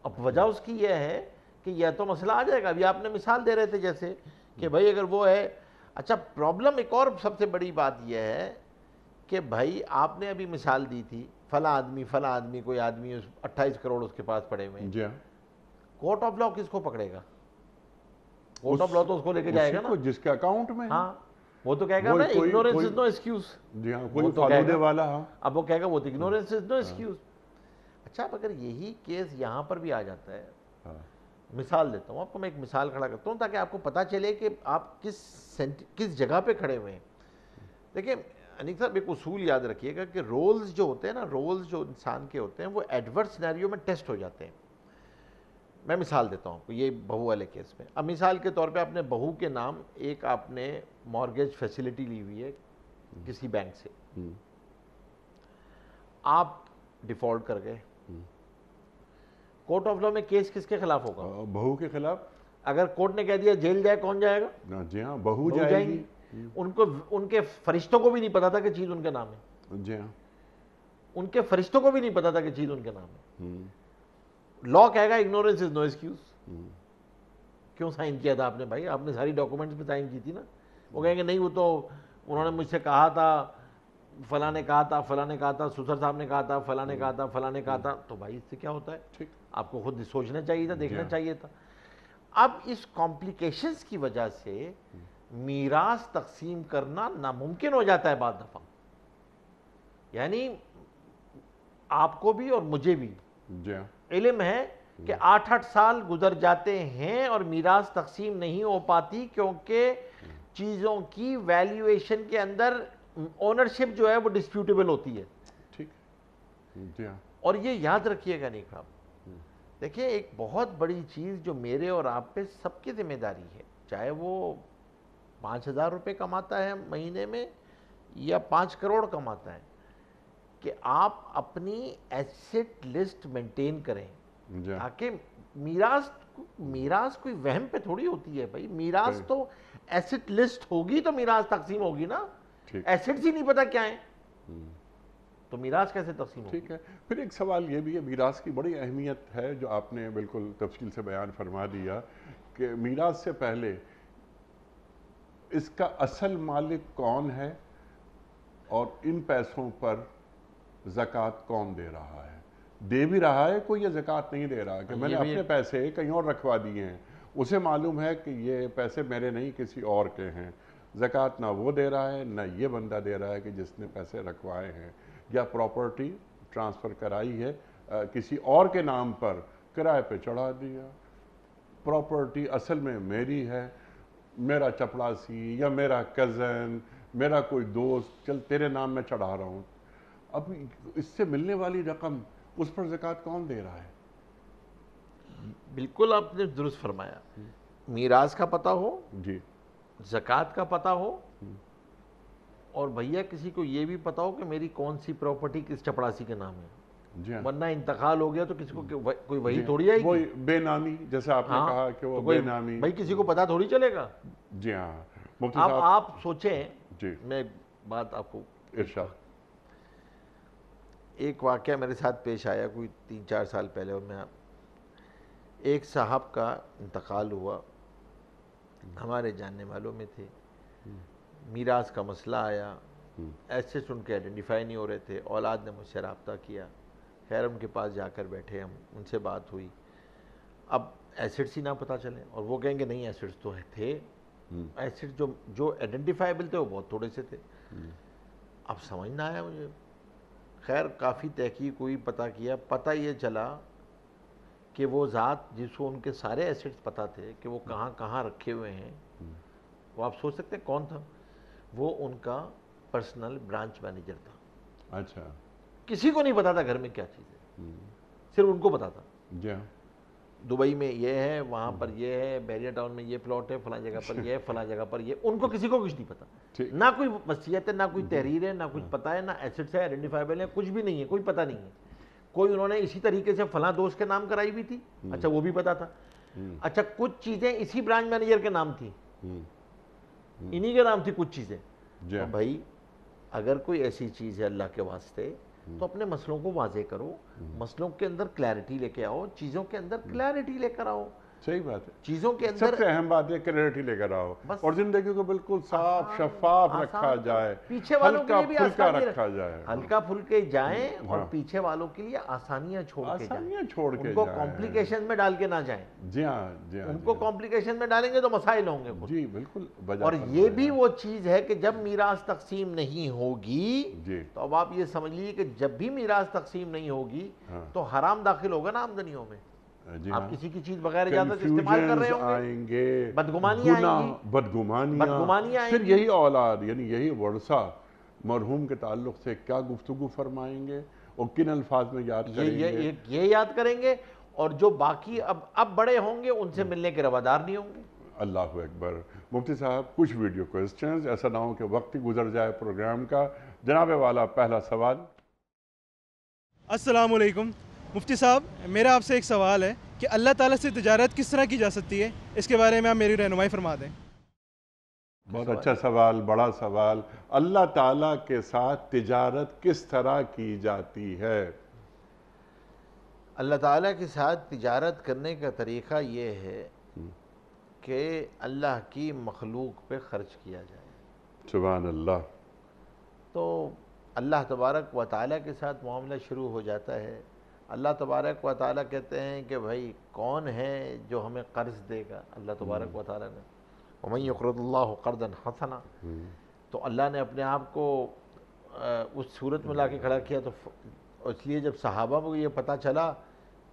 اب وجہ اس کی یہ ہے کہ یہ تو مسئلہ آ جائے گا. ابھی آپ نے مثال دے رہے تھے جیسے کہ بھائی اگر وہ ہے. اچھا پرابلم ایک اور سب سے بڑی بات یہ ہے کہ بھائی آپ نے ابھی مثال دی تھی فلاں آدمی کوئی آدمی 28 کروڑ اس کے پاس پڑے ہوئے ہیں. جی ہاں. کورٹ آف لا کس کو پکڑے گا؟ کورٹ آف لا تو اس کو لے کے جائے گا نا جس کے اکاؤنٹ میں. ہاں وہ تو کہے گا نا اگنورینس از نو ایکسکیوز. جی ہاں کوئی فالودے والا. ہاں اب وہ کہے گا وہ تو اگنورینس از نو ایکسکیوز. اچھا اب اگر یہی کیس یہاں پر بھی آ جاتا ہے, مثال دیتا ہوں آپ کو, میں ایک مثال کھڑا کرتا ہوں تاکہ آپ کو پتہ چلے کہ آپ کس جگہ پہ کھڑے ہوئے ہیں. دیکھیں انیک صاحب ایک اصول یاد رکھیے گا کہ رولز جو ہوتے ہیں نا, رولز جو انسان کے ہوتے ہیں وہ ایڈورس سینیریو میں ٹیسٹ ہو جاتے ہیں. میں مثال دیتا ہوں یہ بہو والے کیس میں. اب مثال کے طور پہ آپ نے بہو کے نام ایک آپ نے مارگیج فیسلٹی لی ہوئی ہے کسی بینک سے, آپ ڈیفالٹ کر گئے. کورٹ آف لا میں کیس کس کے خلاف ہوگا؟ بہو کے خلاف. اگر کورٹ نے کہہ دیا جیل جائے کون جائے گا؟ جی ہاں بہو جائے گی. ان کے فرشتوں کو بھی نہیں پتا تھا کہ چیز ان کے نام ہے. جی ہاں ان کے فرشتوں کو بھی نہیں پتا تھا کہ چیز ان کے نام ہے. لا کہے گا اگنورینس از نو ایکسکیوز. کیوں سائن کیا تھا آپ نے بھائی؟ آپ نے ساری ڈاکومنٹس پہ سائن کی تھی نا. وہ کہیں گے نہیں وہ تو انہوں نے مجھ سے کہا تھا, فلاں نے کہا تھا, فلاں نے کہا تھا, سسر صاحب نے کہا تھا, فلاں نے کہا تھا, فلاں نے کہا تھا. تو بھائی اس سے کیا ہوتا ہے؟ آپ کو خود سوچنا چاہیے تھا, دیکھنا چاہیے تھا. اب اس کمپلیکیشنز کی وجہ سے میراث تقسیم کرنا ناممکن ہو جاتا ہے بعض دفعہ. یعنی آپ کو بھی اور مجھے بھی علم ہے کہ 8 سال گزر جاتے ہیں اور میراث تقسیم نہیں ہو پاتی کیونکہ چیزوں کی ویلیویشن کے اندر اونرشپ جو ہے وہ ڈسپیوٹیبل ہوتی ہے. ٹھیک. اور یہ یاد رکھیے گا نیک صاحب, دیکھیں ایک بہت بڑی چیز جو میرے اور آپ پہ سب کی ذمہ داری ہے, چاہے وہ 5,000 روپے کماتا ہے مہینے میں یا 5 کروڑ کماتا ہے, کہ آپ اپنی ایسٹ لسٹ مینٹین کریں تاکہ میراث کوئی وہم پہ تھوڑی ہوتی ہے بھائی. میراث تو ایسٹ لسٹ ہوگی تو میراث تقسیم ہوگی نا. ایسٹس ہی نہیں پتا کیا ہے تو میراث کیسے تقسیم ہوگی؟ ٹھیک ہے. پھر ایک سوال یہ بھی ہے, میراث کی بڑی اہمیت ہے جو آپ نے بالکل تفصیل سے بیان فرما دیا کہ میراث سے پہلے اس کا اصل مالک کون ہے اور ان پیسوں پر زکوٰۃ کون دے رہا ہے. دے بھی رہا ہے کوئی یا زکوٰۃ نہیں دے رہا کہ میں نے اپنے پیسے کہیں اور رکھوا دیے ہیں, اسے معلوم ہے کہ یہ پیسے میرے نہیں کسی اور کے ہیں. زکوٰۃ نہ وہ دے رہا ہے نہ یہ بندہ دے رہا ہے کہ جس نے پیسے رکھوائے ہیں, یا پراپرٹی ٹرانسفر کرائی ہے کسی اور کے نام پر, کرائے پہ چڑھا دیا. پراپرٹی اصل میں میری ہے, میرا چپڑاسی یا میرا کزن, میرا کوئی دوست, چل تیرے نام میں چڑھا رہا ہوں. اب اس سے ملنے والی رقم اس پر زکوٰۃ کون دے رہا ہے؟ بالکل آپ نے درست فرمایا. میراث کا پتہ ہو, جی زکوٰۃ کا پتہ ہو, اور بھیا کسی کو یہ بھی پتا ہو کہ میری کون سی پراپرٹی کس چپڑاسی کے نام ہے. ورنہ انتقال ہو گیا تو کسی کو کوئی وہی تھوڑی آئے گی. بے نامی جیسے آپ نے کہا کہ وہ بے نامی, بھائی کسی کو پتا تھوڑی چلے گا. جی ہاں. اب آپ سوچیں, جی میں بات آپ کو ارشاد. ایک واقعہ میرے ساتھ پیش آیا کوئی 3-4 سال پہلے, اور میں ایک صاحب کا انتقال ہوا, ہمارے جاننے والوں میں تھے. میراث کا مسئلہ آیا, ایسٹس ان کے آئیڈینٹیفائی نہیں ہو رہے تھے. اولاد نے مجھ سے رابطہ کیا, خیر ان کے پاس جا کر بیٹھے ہم, ان سے بات ہوئی. اب ایسٹس ہی نہ پتہ چلیں, اور وہ کہیں گے نہیں ایسٹس تو تھے. ایسٹس جو آئیڈینٹیفائبل تھے وہ بہت تھوڑے سے تھے. اب سمجھ نہ آیا مجھے. خیر کافی تحقیق ہوئی, پتہ کیا, پتہ یہ چلا کہ وہ ذات جس کو ان کے سارے ایسٹس پتہ تھے کہ وہ کہاں کہاں رکھے ہوئے ہیں, وہ آپ سوچ سکتے ہیں کون تھا؟ وہ ان کا پرسنل برانچ مینیجر تھا. اچھا. کسی کو نہیں پتا تھا گھر میں کیا چیز ہے, صرف ان کو پتا تھا. جی. دبئی میں یہ ہے, وہاں پر یہ ہے, بیریا ٹاؤن میں یہ پلاٹ ہے, فلاں جگہ پر یہ, فلاں جگہ پر یہ. ان کو کسی کو کچھ نہیں پتا, نہ کوئی وصیت ہے, نہ کوئی تحریر ہے, نہ کچھ پتا ہے, نہ ایسٹس ہے آئیڈینٹیفائبل ہے, کچھ بھی نہیں ہے, کوئی پتہ نہیں ہے. کوئی انہوں نے اسی طریقے سے فلاں دوست کے نام کرائی بھی تھی, اچھا وہ بھی پتا تھا. اچھا کچھ چیزیں اسی برانچ مینیجر کے نام تھی, انہی کے نام تھی کچھ چیزیں. تو بھائی اگر کوئی ایسی چیز ہے اللہ کے واسطے تو اپنے مسئلوں کو واضح کرو, مسئلوں کے اندر کلیئرٹی لے کے آؤ, چیزوں کے اندر کلیئرٹی لے کر آؤ. صحیح بات ہے. چیزوں کے اندر سب سے اہم بات ہے کلیئرٹی لے کر آؤ بس اور زندگی کو بالکل صاف شفاف رکھا جائے, پیچھے والوں کے ہلکا لیے بھی پھلکا آسانی رکھا جائے, ہلکا پھلکے جائیں اور پیچھے والوں کے لیے آسانیاں چھوڑ کے جائیں, آسانیاں چھوڑ کے ان کو جائیں. کمپلیکیشن میں ڈال کے نہ جائیں. جی ہاں, جی ہاں, ان کو کمپلیکیشن میں ڈالیں گے تو مسائل ہوں گے خود. جی بالکل. اور یہ بھی وہ چیز ہے کہ جب میراث تقسیم نہیں ہوگی جی تو اب آپ یہ سمجھ لیجیے کہ جب بھی میراث تقسیم نہیں ہوگی تو حرام داخل ہوگا نا آمدنیوں میں. آپ کسی کی چیز بغیر اجازت استعمال کر رہے ہوں گے, آئیں گے, بدگمانیاں آئیں گی, بدگمانیاں آئیں گی. پھر یہی اولاد یعنی یہی ورثہ مرحوم کے تعلق سے کیا گفتگو فرمائیں گے اور کن الفاظ میں یاد کریں گے, یہ یاد کریں گے. اور جو باقی اب بڑے ہوں گے ان سے ملنے کے روادار نہیں ہوں گے. اللہ اکبر. مفتی صاحب کچھ ویڈیو کوئسچنز, ایسا نہ ہو کہ وقت ہی گزر جائے پروگرام کا. جناب والا پہلا سوال. السلام علیکم مفتی صاحب, میرا آپ سے ایک سوال ہے کہ اللہ تعالیٰ سے تجارت کس طرح کی جا سکتی ہے, اس کے بارے میں آپ میری رہنمائی فرما دیں. بہت اچھا سوال, بڑا سوال. اللہ تعالیٰ کے ساتھ تجارت کس طرح کی جاتی ہے؟ اللہ تعالیٰ کے ساتھ تجارت کرنے کا طریقہ یہ ہے کہ اللہ کی مخلوق پہ خرچ کیا جائے. سبحان اللہ. تو اللہ تبارک و تعالیٰ کے ساتھ معاملہ شروع ہو جاتا ہے. اللہ تبارک و تعالیٰ کہتے ہیں کہ بھائی کون ہے جو ہمیں قرض دے گا. اللہ تبارک و تعالیٰ نے وَمَن يُقْرِضِ اللَّهُ قَرْضًا حَسَنًا, تو اللہ نے اپنے آپ کو اس صورت میں لا کے کھڑا کیا. تو اس لیے جب صحابہ کو یہ پتہ چلا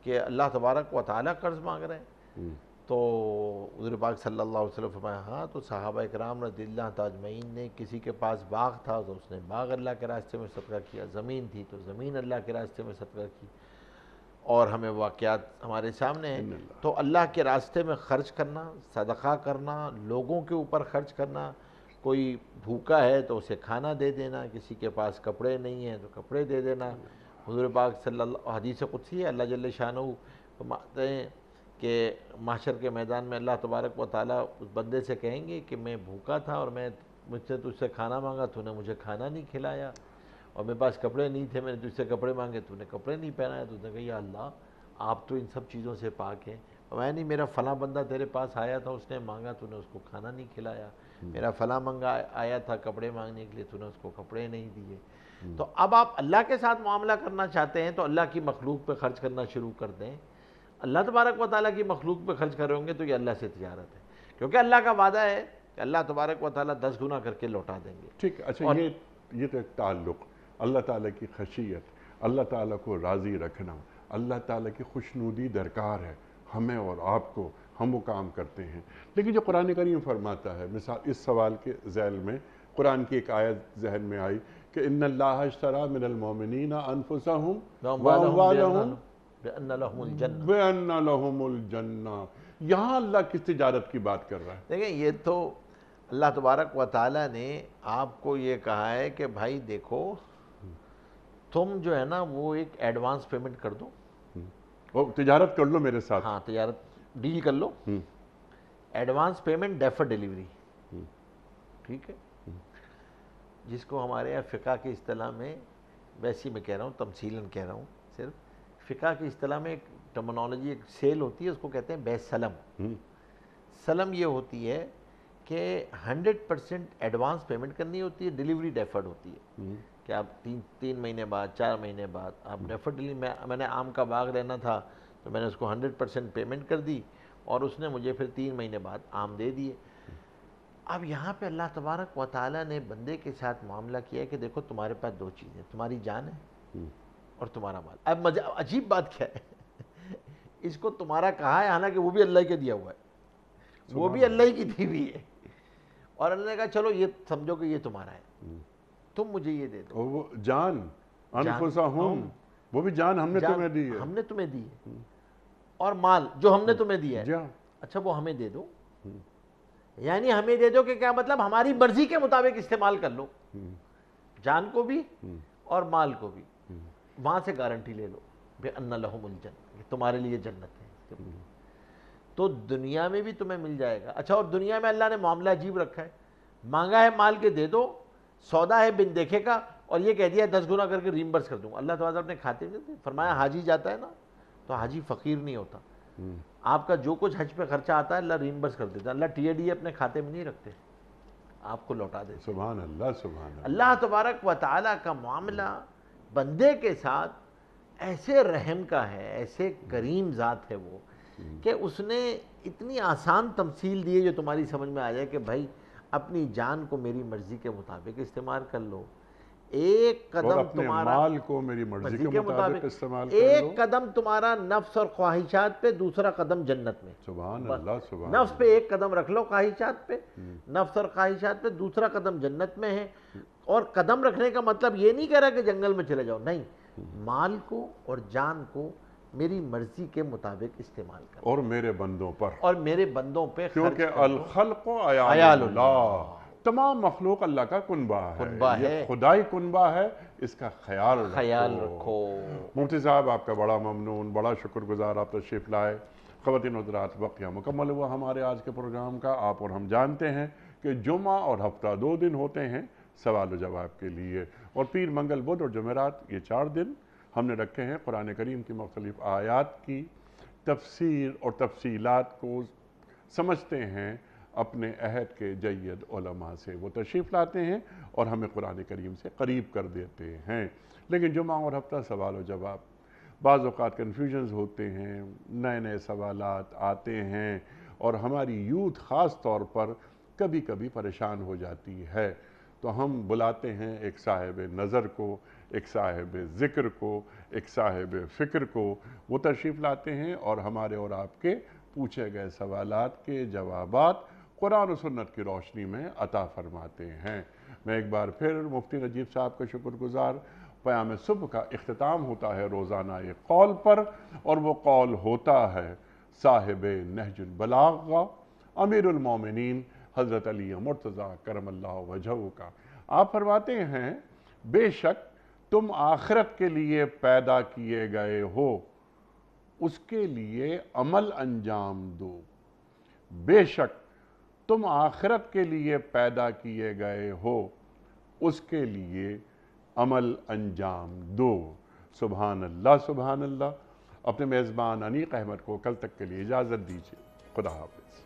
کہ اللہ تبارک و تعالیٰ قرض مانگ رہے ہیں تو حضور پاک صلی اللہ علیہ وسلم فرمایا ہاں. تو صحابہ اکرام رضی اللہ اجمعین نے, کسی کے پاس باغ تھا تو اس نے باغ اللہ کے راستے میں صدقہ کیا, زمین تھی تو زمین اللہ کے راستے میں صدقہ کی, اور ہمیں واقعات ہمارے سامنے ہیں. تو اللہ کے راستے میں خرچ کرنا, صدقہ کرنا, لوگوں کے اوپر خرچ کرنا, کوئی بھوکا ہے تو اسے کھانا دے دینا, کسی کے پاس کپڑے نہیں ہیں تو کپڑے دے دینا. حضور پاک صلی اللہ, حدیث قدسی ہے, اللہ جل شانہ فرماتے ہیں کہ محشر کے میدان میں اللہ تبارک و تعالیٰ اس بندے سے کہیں گے کہ میں بھوکا تھا اور میں مجھ سے تجھ سے کھانا مانگا, تو نے مجھے کھانا نہیں کھلایا, اور میرے پاس کپڑے نہیں تھے, میں نے تجھ سے کپڑے مانگے, تو نے کپڑے نہیں پہنایا. تو اس نے کہا یا اللہ آپ تو ان سب چیزوں سے پاک ہیں. میں نہیں, میرا فلاں بندہ تیرے پاس آیا تھا, اس نے مانگا, تو نے اس کو کھانا نہیں کھلایا. میرا فلاں منگا آیا تھا کپڑے مانگنے کے لیے, تو نے اس کو کپڑے نہیں دیے. تو اب آپ اللہ کے ساتھ معاملہ کرنا چاہتے ہیں تو اللہ کی مخلوق پہ خرچ کرنا شروع کر دیں. اللہ تبارک و تعالیٰ کی مخلوق پہ خرچ کر رہے ہوں گے تو یہ اللہ سے تجارت ہے, کیونکہ اللہ کا وعدہ ہے کہ اللہ تبارک و تعالیٰ 10 گنا کر کے لوٹا دیں گے. ٹھیک. اچھا, یہ تو ایک تعلق, اللہ تعالیٰ کی خشیت, اللہ تعالیٰ کو راضی رکھنا, اللہ تعالیٰ کی خوشنودی درکار ہے ہمیں اور آپ کو, ہم وہ کام کرتے ہیں. لیکن جو قرآن کریم فرماتا ہے, مثال اس سوال کے ذیل میں قرآن کی ایک آیت ذہن میں آئی کہ ان اللہ اشتری من المؤمنین انفسهم واموالهم بأن لهم الجنہ. بأن لهم الجنہ. یہاں اللہ کس تجارت کی بات کر رہا ہے؟ دیکھیں یہ تو اللہ تبارک و تعالیٰ نے آپ کو یہ کہا ہے کہ بھائی دیکھو تم جو ہے نا وہ ایک ایڈوانس پیمنٹ کر دو, وہ تجارت کر لو میرے ساتھ. ہاں تجارت ڈیل کر لو, ایڈوانس پیمنٹ ڈیفر ڈیلیوری. ٹھیک ہے, جس کو ہمارے یہاں فقہ کی اصطلاح میں, ویسی میں کہہ رہا ہوں تمثیلاً کہہ رہا ہوں, صرف فقہ کی اصطلاح میں ایک ٹرمنالوجی, ایک سیل ہوتی ہے, اس کو کہتے ہیں بے سلم. سلم یہ ہوتی ہے کہ 100% ایڈوانس پیمنٹ کرنی ہوتی ہے, ڈیلیوری ڈیفرڈ ہوتی ہے کہ آپ 3 مہینے بعد 4 مہینے بعد آپ ڈیفرڈ ڈیلیوری. میں نے آم کا باغ لینا تھا تو میں نے اس کو 100% پیمنٹ کر دی اور اس نے مجھے پھر 3 مہینے بعد آم دے دیے. اب یہاں پہ اللہ تبارک و تعالیٰ نے بندے کے ساتھ معاملہ کیا ہے کہ دیکھو تمہارے پاس 2 چیزیں, تمہاری جان ہے اور تمہارا مال. اب عجیب بات کیا ہے, اس کو تمہارا کہا ہے حالانکہ وہ بھی اللہ کے دیا ہوا ہے, وہ بھی اللہ کی دی ہوئی ہے, اور اللہ نے کہا چلو یہ سمجھو کہ یہ تمہارا ہے, تم مجھے یہ دے دو. وہ جان انفسہم, وہ بھی جان ہم نے تمہیں دی ہے, ہم نے تمہیں دی ہے, اور مال جو ہم نے تمہیں دیا ہے, اچھا وہ ہمیں دے دو. یعنی ہمیں دے دو کہ کیا مطلب, ہماری مرضی کے مطابق استعمال کر لو, جان کو بھی اور مال کو بھی. وہاں سے گارنٹی لے لو بِأَنَّ لَهُمُ الْجَنَّةُ, کہ تمہارے لیے جنت ہے, تو دنیا میں بھی تمہیں مل جائے گا. اچھا, اور دنیا میں اللہ نے معاملہ عجیب رکھا ہے, مانگا ہے مال کے دے دو, سودا ہے بن دیکھے کا, اور یہ کہہ دیا 10 گنا کر کے ریمبرس کر دوں. اللہ تعالیٰ اپنے کھاتے میں فرمایا حاجی جاتا ہے نا تو حاجی فقیر نہیں ہوتا, آپ کا جو کچھ حج پہ خرچہ آتا ہے اللہ ریمبرس کر دیتا ہے. اللہ ٹی اے ڈی اپنے کھاتے میں نہیں رکھتے, آپ کو لوٹا دیتے. سبحان اللہ, سبحان اللہ. اللہ تبارک و تعالیٰ کا معاملہ بندے کے ساتھ ایسے رحم کا ہے, ایسے کریم ذات ہے وہ, کہ اس نے اتنی آسان تمثیل دی ہے جو تمہاری سمجھ میں آ جائے کہ بھائی اپنی جان کو میری مرضی کے مطابق استعمال کر لو, ایک اور قدم اپنے تمہارا مال کو میری مرضی کے مطابق استعمال کر لو. ایک قدم تمہارا نفس اور خواہشات پہ, دوسرا قدم جنت میں. سبحان اللہ, سبحان نفس پہ ایک قدم رکھ لو خواہشات پہ, نفس اور خواہشات پہ, دوسرا قدم جنت میں ہے. اور قدم رکھنے کا مطلب یہ نہیں کہہ رہا کہ جنگل میں چلے جاؤ, نہیں, مال کو اور جان کو میری مرضی کے مطابق استعمال کرو اور میرے بندوں پر, اور میرے بندوں پہ خرچ کیونکہ کرو. الخلق عیال اللہ, تمام مخلوق اللہ کا کنبہ ہے, یہ خدائی کنبہ ہے, اس کا خیال رکھو. مفتی صاحب آپ کا بڑا ممنون, بڑا شکر گزار, آپ تشریف لائے. خواتین حضرات, وقت یہاں مکمل ہوا ہمارے آج کے پروگرام کا. آپ اور ہم جانتے ہیں کہ جمعہ اور ہفتہ 2 دن ہوتے ہیں سوال و جواب کے لیے, اور پیر, منگل, بدھ اور جمعرات یہ 4 دن ہم نے رکھے ہیں قرآن کریم کی مختلف آیات کی تفسیر اور تفصیلات کو سمجھتے ہیں اپنے عہد کے جید علماء سے. وہ تشریف لاتے ہیں اور ہمیں قرآن کریم سے قریب کر دیتے ہیں. لیکن جمعہ اور ہفتہ سوال و جواب, بعض اوقات کنفیوژنز ہوتے ہیں, نئے نئے سوالات آتے ہیں, اور ہماری یوتھ خاص طور پر کبھی کبھی پریشان ہو جاتی ہے. تو ہم بلاتے ہیں ایک صاحب نظر کو, ایک صاحب ذکر کو, ایک صاحب فکر کو. وہ تشریف لاتے ہیں اور ہمارے اور آپ کے پوچھے گئے سوالات کے جوابات قرآن و سنت کی روشنی میں عطا فرماتے ہیں. میں ایک بار پھر مفتی نجیب صاحب کا شکر گزار. پیام صبح کا اختتام ہوتا ہے روزانہ ایک قول پر, اور وہ قول ہوتا ہے صاحب نہج البلاغہ امیر المومنین حضرت علی مرتضیٰ کرم اللہ وجہہ کا. آپ فرماتے ہیں, بے شک تم آخرت کے لیے پیدا کیے گئے ہو, اس کے لیے عمل انجام دو. بے شک تم آخرت کے لیے پیدا کیے گئے ہو, اس کے لیے عمل انجام دو. سبحان اللہ, سبحان اللہ. اپنے میزبان انیق احمد کو کل تک کے لیے اجازت دیجیے. خدا حافظ.